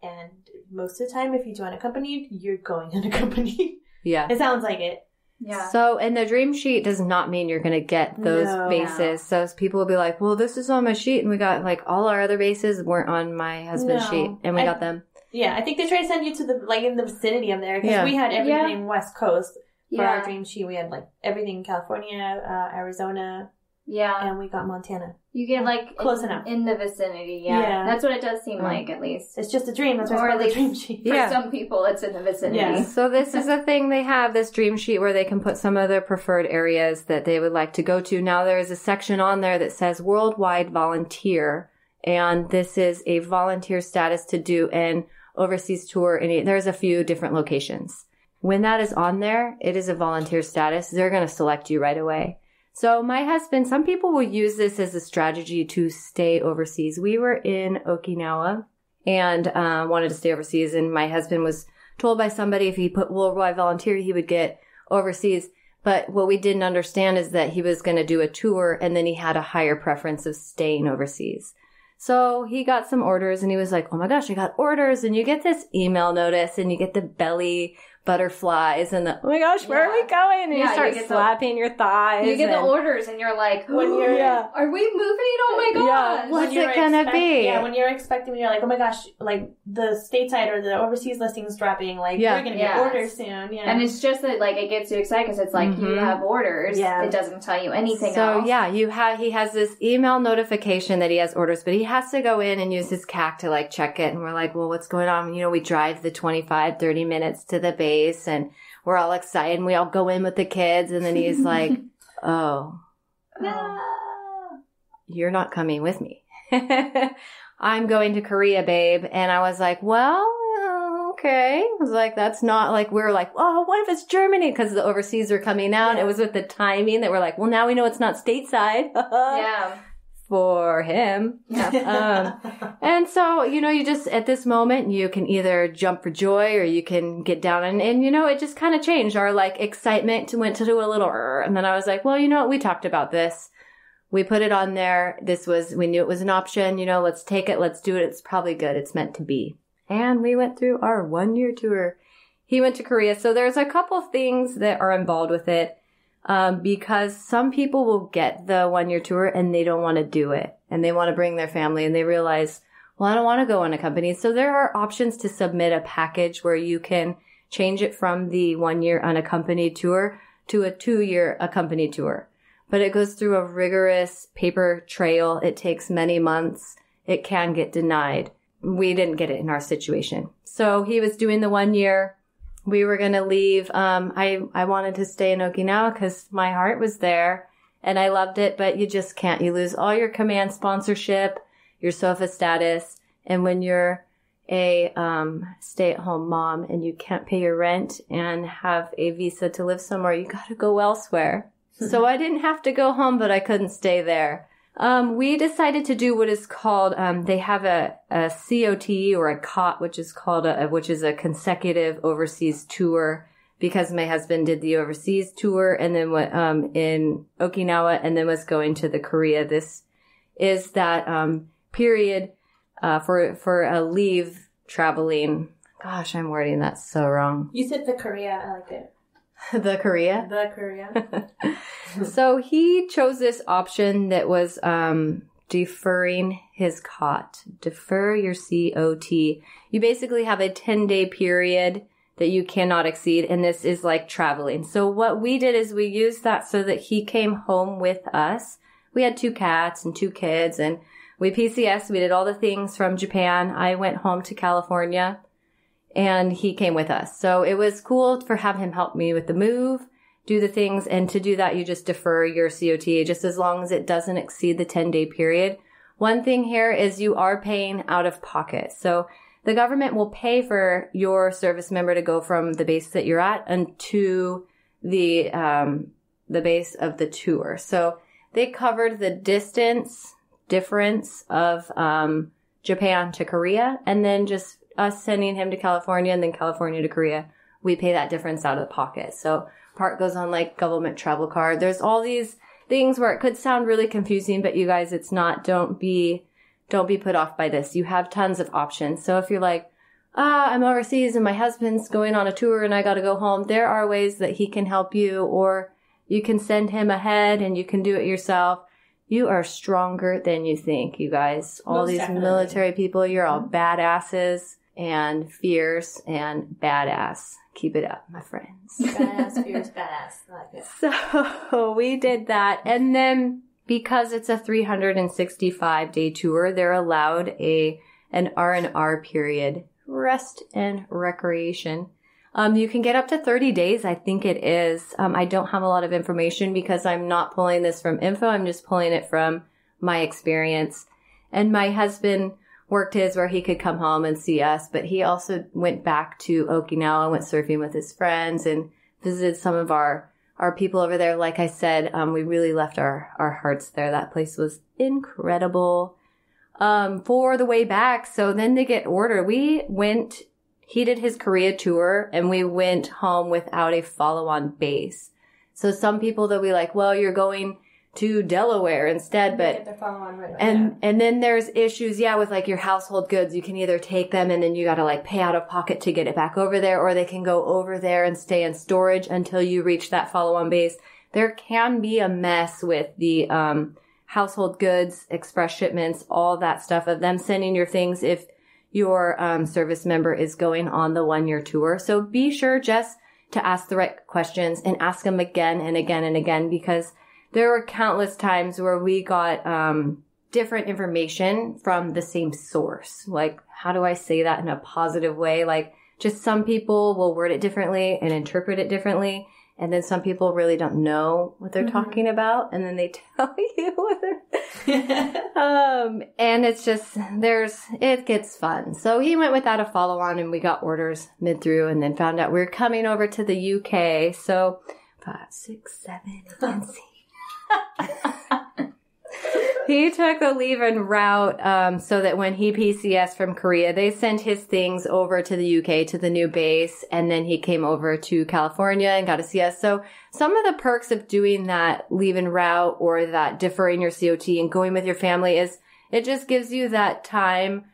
And most of the time, if you do unaccompanied, you're going unaccompanied. Yeah. It sounds like it. Yeah. So, and the dream sheet does not mean you're going to get those bases. No. So people will be like, well, this is on my sheet, and we got like all our other bases weren't on my husband's sheet, and we got them. Yeah, I think they try to send you to the in the vicinity of there, because we had everything West Coast for our dream sheet. We had like everything California, Arizona. Yeah. And we got Montana. You get like close enough in the vicinity. Yeah. That's what it does seem like, at least. It's just a dream. That's why it's called the dream sheet. For some people, it's in the vicinity. Yeah. So this is a thing they have, this dream sheet, where they can put some of their preferred areas that they would like to go to. Now there is a section on there that says worldwide volunteer, and this is a volunteer status to do an overseas tour. And there's a few different locations. When that is on there, it is a volunteer status. They're going to select you right away. So my husband, some people will use this as a strategy to stay overseas. We were in Okinawa and wanted to stay overseas, and my husband was told by somebody if he put worldwide volunteer, he would get overseas. But what we didn't understand is that he was going to do a tour and then he had a higher preference of staying overseas. So he got some orders and he was like, oh my gosh, I got orders. And you get this email notice and you get the belly butterflies and the, oh my gosh, where are we going? And you start slapping your thighs. You get the orders and you're like, are we moving? Oh my gosh. Yeah. What's it going to be? Yeah, when you're expecting, you're like, oh my gosh, like the stateside or the overseas listings dropping, like we're going to get orders soon. Yeah. And it's just that like it gets you excited because it's like you have orders. Yeah. It doesn't tell you anything else. So yeah, he has this email notification that he has orders, but he has to go in and use his CAC to like check it. And we're like, well, what's going on? You know, we drive the 25, 30 minutes to the base. And we're all excited and we all go in with the kids and then he's like, oh, no, you're not coming with me. I'm going to Korea, babe. And I was like, well, okay. I was like, that's not like, we were like, oh, what if it's Germany? Because the overseas are coming out. Yeah. It was with the timing that we're like, well, now we know it's not stateside. Yeah. For him. Yeah. And so, you know, you just, at this moment, you can either jump for joy or you can get down and you know, it just kind of changed. Our like excitement went to do a little, and then I was like, well, you know what? We talked about this. We put it on there. We knew it was an option. You know, let's take it. Let's do it. It's probably good. It's meant to be. And we went through our 1-year tour. He went to Korea. So there's a couple of things that are involved with it. Because some people will get the 1-year tour and they don't want to do it and they want to bring their family and they realize, well, I don't want to go on a company. So there are options to submit a package where you can change it from the 1-year unaccompanied tour to a 2-year accompanied tour. But it goes through a rigorous paper trail. It takes many months. It can get denied. We didn't get it in our situation. So he was doing the 1 year. We were going to leave. I wanted to stay in Okinawa because my heart was there and I loved it, but you just can't. You lose all your command sponsorship, your SOFA status. And when you're a stay-at-home mom and you can't pay your rent and have a visa to live somewhere, you got to go elsewhere. So I didn't have to go home, but I couldn't stay there. We decided to do what is called, they have a COT or a COT, which is called which is a consecutive overseas tour because my husband did the overseas tour and then went, in Okinawa and then was going to the Korea. This is that, period, for a leave traveling. Gosh, I'm wording that so wrong. You said the Korea. I like it. The Korea? The Korea. So he chose this option that was deferring his COT. Defer your COT. You basically have a 10-day period that you cannot exceed, and this is like traveling. So what we did is we used that so that he came home with us. We had 2 cats and 2 kids, and we PCS. We did all the things from Japan. I went home to California. And he came with us. So it was cool for have him help me with the move, do the things. And to do that, you just defer your COT just as long as it doesn't exceed the 10-day period. One thing here is you are paying out of pocket. So the government will pay for your service member to go from the base that you're at and to the base of the tour. So they covered the distance difference of Japan to Korea and then just us sending him to California and then California to Korea, we pay that difference out of the pocket. So part goes on like government travel card. There's all these things where it could sound really confusing, but you guys, it's not. Don't be put off by this. You have tons of options. So if you're like, I'm overseas and my husband's going on a tour and I got to go home, there are ways that he can help you, or you can send him ahead and you can do it yourself. You are stronger than you think, you guys. All Most these definitely. military people, you're all badasses and fierce and badass. Keep it up, my friends. Badass, fierce, badass. I like it. So we did that. And then because it's a 365-day tour, they're allowed an R&R period, rest and recreation. You can get up to 30 days, I think it is. I don't have a lot of information because I'm not pulling this from info. I'm just pulling it from my experience. And my husband worked his where he could come home and see us, but he also went back to Okinawa, went surfing with his friends and visited some of our people over there. Like I said, we really left our hearts there. That place was incredible. For the way back. So then they get ordered. He did his Korea tour and we went home without a follow-on base. So some people they'll be like, well, you're going to Delaware instead, but get their follow-on right away. and then there's issues, with like your household goods. You can either take them and then you got to like pay out of pocket to get it back over there, or they can go over there and stay in storage until you reach that follow-on base. There can be a mess with the household goods, express shipments, all that stuff of them sending your things if your service member is going on the 1-year tour. So be sure just to ask the right questions and ask them again and again and again, because there were countless times where we got different information from the same source. Like, how do I say that in a positive way? Like, just some people will word it differently and interpret it differently. And then some people really don't know what they're talking about. And then they tell you what they're... and it's just, it gets fun. So he went without a follow-on and we got orders mid-through and then found out we were coming over to the UK. So 5, 6, 7, and see. He took a leave-in route so that when he PCS from Korea, they sent his things over to the UK to the new base, and then he came over to California and got a CS. So some of the perks of doing that leave-in route or that deferring your COT and going with your family is it just gives you that time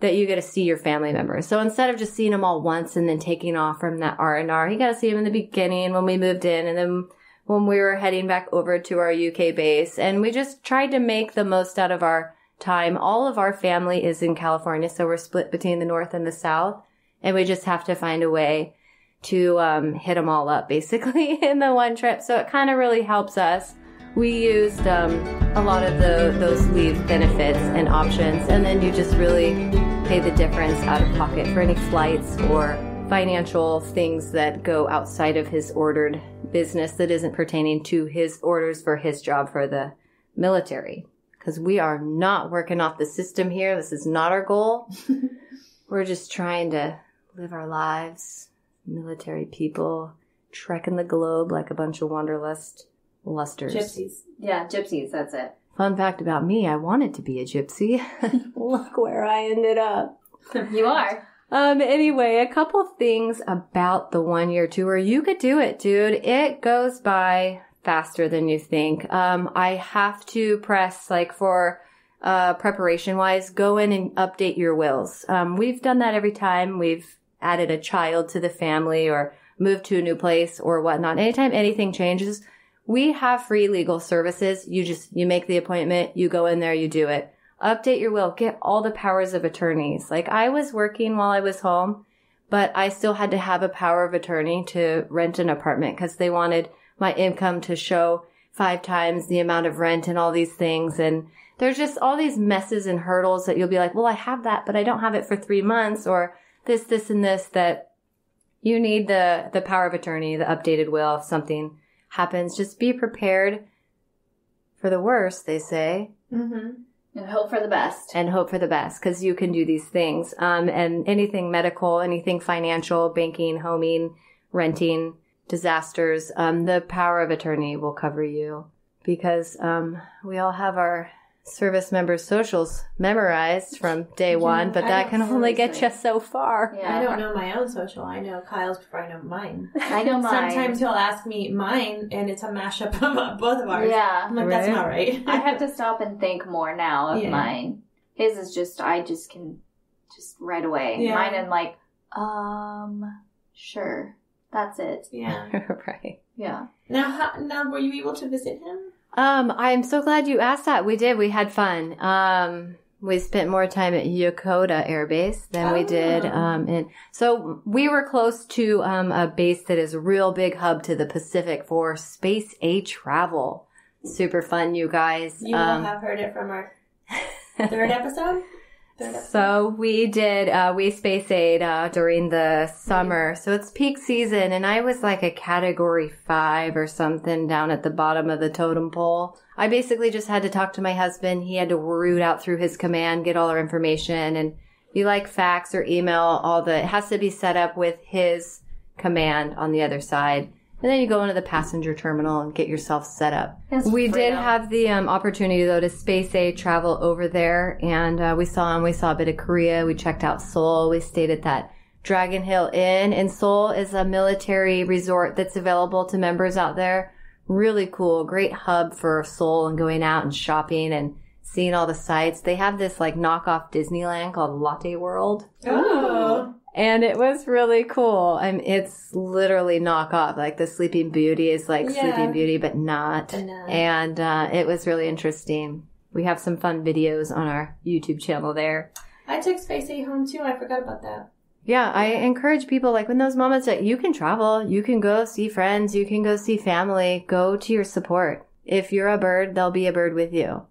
that you get to see your family members. So instead of just seeing them all once and then taking off from that R&R, you got to see them in the beginning when we moved in, and then when we were heading back over to our UK base. And we just tried to make the most out of our time. All of our family is in California, so we're split between the North and the South. And we just have to find a way to hit them all up, basically, in the one trip. So it kind of really helps us. We used a lot of those leave benefits and options. And then you just really pay the difference out of pocket for any flights or financial things that go outside of his ordered business that isn't pertaining to his orders for his job for the military. Because we are not working off the system here. This is not our goal. We're just trying to live our lives. Military people trekking the globe like a bunch of wanderlust lusters. Gypsies. Yeah, gypsies, that's it. Fun fact about me, I wanted to be a gypsy. Look where I ended up. You are. Anyway, a couple things about the 1-year tour. You could do it, dude. It goes by faster than you think. I have to press, like, for, preparation wise, go in and update your wills. We've done that every time we've added a child to the family or moved to a new place or whatnot. Anytime anything changes, we have free legal services. You make the appointment, you go in there, you do it. Update your will. Get all the powers of attorneys. Like, I was working while I was home, but I still had to have a power of attorney to rent an apartment because they wanted my income to show 5 times the amount of rent and all these things. And there's just all these messes and hurdles that you'll be like, well, I have that, but I don't have it for 3 months, or this, and this, that you need the power of attorney, the updated will. If something happens, just be prepared for the worst, they say. Mm-hmm. And hope for the best. And hope for the best, because you can do these things. And anything medical, anything financial, banking, homing, renting, disasters, the power of attorney will cover you. Because we all have our service members' socials memorized from day one, but that can only get you so far. Yeah. I don't know my own social. I know Kyle's before I know mine. I know mine. Sometimes he'll ask me mine, and it's a mashup of both of ours. Yeah. I'm like, that's not right. I have to stop and think more now of mine. His is just, I just can, just right away. Yeah. Mine, I'm like, sure. That's it. Yeah. Right. Yeah. Now, were you able to visit him? I'm so glad you asked that. We did. We had fun. We spent more time at Yokota Air Base than we did. And so we were close to a base that is a real big hub to the Pacific for space age travel. Super fun, you guys. You will have heard it from our third episode. So we did, we space aid, during the summer. So it's peak season, and I was like a category 5 or something down at the bottom of the totem pole. I basically just had to talk to my husband. He had to root out through his command, get all our information, and you like fax or email, it has to be set up with his command on the other side. And then you go into the passenger terminal and get yourself set up. We did have the opportunity, though, to space aid travel over there. And we saw a bit of Korea. We checked out Seoul. We stayed at that Dragon Hill Inn. And Seoul is a military resort that's available to members out there really cool. Great hub for Seoul and going out and shopping and seeing all the sights. They have this like knockoff Disneyland called Lotte World. Oh. And it was really cool. It's literally knockoff. Like the Sleeping Beauty is like Sleeping Beauty, but not. And it was really interesting. We have some fun videos on our YouTube channel there. I took Space 8 home too. I forgot about that. Yeah, I encourage people, like, in those moments that you can travel, you can go see friends, you can go see family, go to your support. If you're a bird, there'll be a bird with you.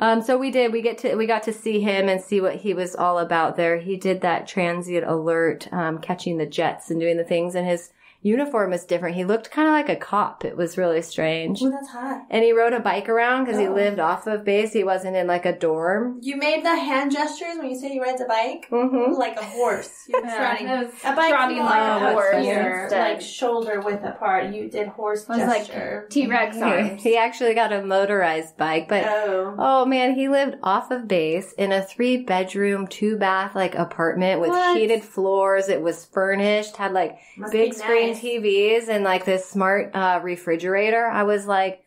So we got to see him and see what he was all about there. He did that transient alert, catching the jets and doing the things, and his uniform is different. He looked kind of like a cop. It was really strange. Oh, that's hot. And he rode a bike around because he lived off of base. He wasn't in like a dorm. You made the hand gestures when you say he rides a bike? Mm-hmm. Like a horse. You're trotting. A bike trotting like a horse. Here, like shoulder width apart. You did horse gesture. Like T-Rex arms. He actually got a motorized bike, but oh man, he lived off of base in a 3-bedroom, 2-bath like apartment with heated floors. It was furnished, had like big screen TVs and like this smart refrigerator. I was like,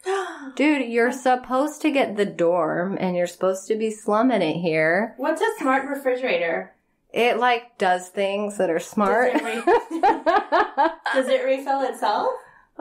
dude, you're supposed to get the dorm and you're supposed to be slumming it here. What's a smart refrigerator? It like does things that are smart. Does it refill itself?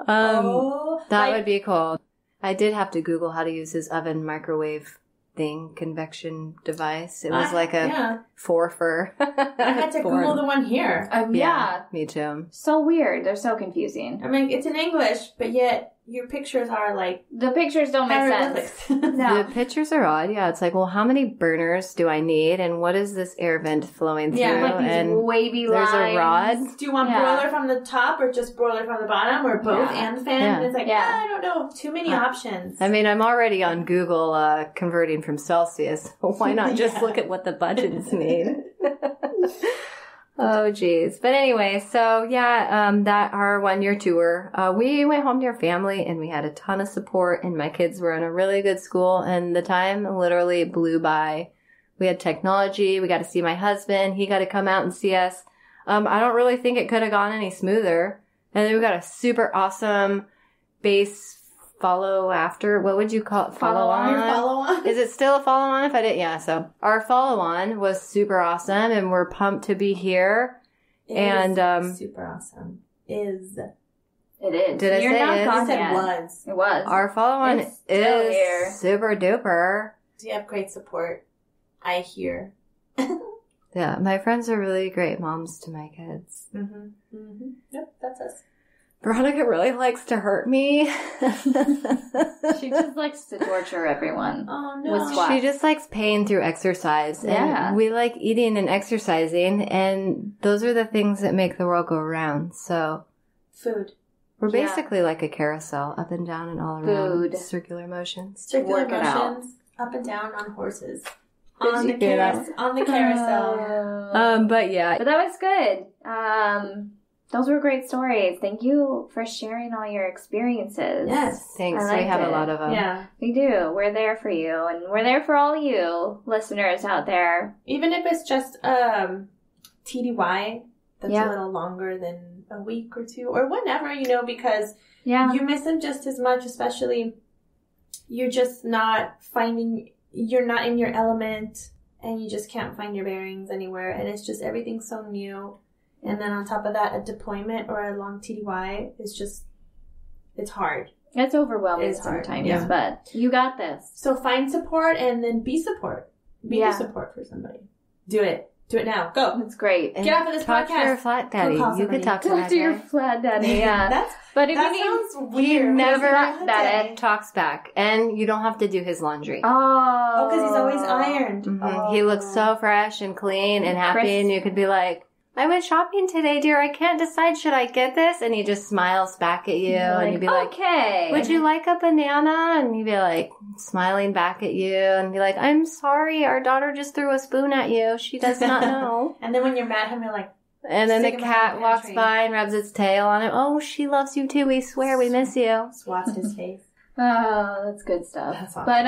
That would be cool. I did have to Google how to use his oven microwave thing, convection device. It was like a forfer. I had to Google the one here. Yeah. Me too. So weird. They're so confusing. I mean, it's in English, but yet your pictures are like... The pictures don't make sense. No. The pictures are odd. Yeah, it's like, well, how many burners do I need? And what is this air vent flowing through? Yeah, like these and wavy lines. There's a rod. Do you want broiler from the top or just broiler from the bottom or both and fan? Yeah. And it's like, I don't know. Too many options. I mean, I'm already on Google converting from Celsius. Why not just look at what the buttons need? Oh, geez. But anyway, so that our 1-year tour, we went home to our family and we had a ton of support and my kids were in a really good school and the time literally blew by. We had technology. We got to see my husband. He got to come out and see us. I don't really think it could have gone any smoother. And then we got a super awesome base follow after. What would you call it? Follow on? Is it still a follow on if I did? Yeah. So our follow on was super awesome and we're pumped to be here. Super awesome. It is. Did I say it? It was. Our follow on is super duper. Do you have great support? I hear. Yeah. My friends are really great moms to my kids. Mm-hmm. Mm-hmm. Yep. That's us. Veronica really likes to hurt me. She just likes to torture everyone. Oh, no. With squats. She just likes pain through exercise. Yeah. And we like eating and exercising, and those are the things that make the world go around. So, food. We're basically like a carousel, up and down and all around. Circular motions. Circular motions, up and down on horses. On the carousel. But yeah. But that was good. Those were great stories. Thank you for sharing all your experiences. Yes. Thanks. We have a lot of them. Yeah. We do. We're there for you. And we're there for all you listeners out there. Even if it's just TDY that's a little longer than a week or two or whenever, because you miss them just as much, especially you're just not you're not in your element and you just can't find your bearings anywhere. And it's just everything's so new. And then on top of that, a deployment or a long TDY is just, it's hard. It's overwhelming sometimes, but you got this. So find support and then be support. Be the support for somebody. Do it. Do it now. Go. That's great. Get off of this podcast. Talk to your flat daddy. You can talk to your flat daddy. Yeah. But if sounds weird. He never talks back, and you don't have to do his laundry. Oh, because he's always ironed. Mm-hmm. Oh. He looks so fresh and clean and happy, and you could be like, I went shopping today, dear. I can't decide. Should I get this? And he just smiles back at you. And you'd be like, okay. Would you like a banana? And he'd be like, smiling back at you. And be like, I'm sorry. Our daughter just threw a spoon at you. She does not know. And then when you're mad at him, you're like, and then the cat walks by and rubs its tail on him. Oh, she loves you too. We swear we miss you. Swats his face. Oh, that's good stuff. That's awesome. But,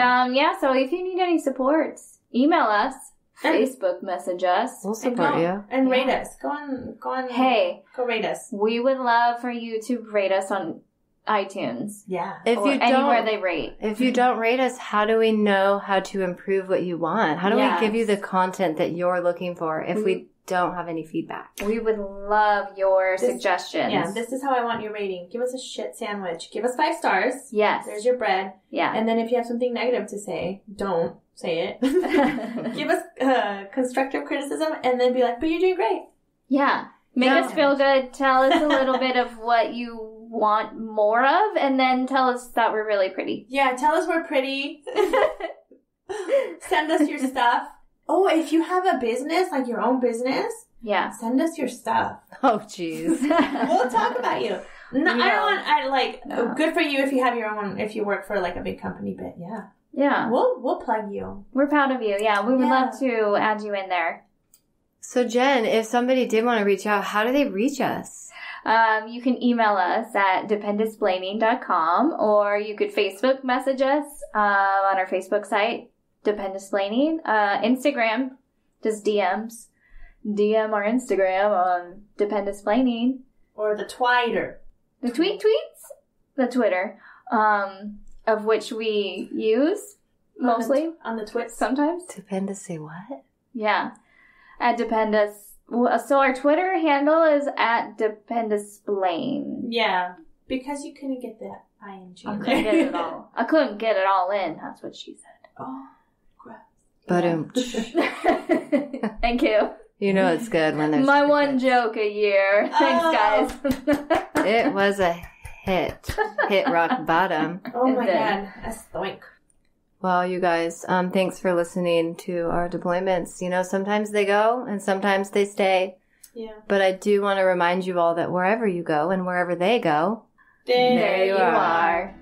so if you need any support, email us. Facebook message us. We'll support you. And rate us. Go on. Hey. Go rate us. We would love for you to rate us on iTunes. Yeah. If or you anywhere don't, they rate. if you don't rate us, how do we know how to improve what you want? How do Yes. we give you the content that you're looking for if we don't have any feedback? We would love your suggestions. Yeah, this is how I want your rating. Give us a shit sandwich. Give us 5 stars. Yes. There's your bread. Yeah. And then if you have something negative to say, don't say it. Give us constructive criticism and then be like, but you're doing great. Yeah. Make us feel good. Tell us a little bit of what you want more of, and then tell us that we're really pretty. Yeah, tell us we're pretty. Send us your stuff. Oh, if you have a business, like your own business, Yeah. send us your stuff. Oh, jeez. We'll talk about you. No, Yeah. I don't want, No. good for you if you have your own, if you work for like a big company, but yeah. Yeah. We'll plug you. We're proud of you. Yeah. We would Yeah. love to add you in there. So, Jen, if somebody did want to reach out, how do they reach us? You can email us at dependasplaining.com, or you could Facebook message us on our Facebook site, Dependasplaining. Instagram, just DMs. DM our Instagram on Dependasplaining. Or the Twitter. The tweets? The Twitter, of which we use mostly, On the Twits. sometimes. Depend to say what? Yeah. At Dependas. So our Twitter handle is at Dependasplain. Yeah. Because you couldn't get the ING I in couldn't there. get it all. I couldn't get it all in. That's what she said. Oh, gross. But Thank you. you know it's good when there's My one joke a year. Thanks, guys. It was a hit rock bottom. Oh my And then- god. That's stoink. Well, you guys, thanks for listening to our deployments. You know, sometimes they go and sometimes they stay. Yeah. But I do want to remind you all that wherever you go and wherever they go, There you you are. are.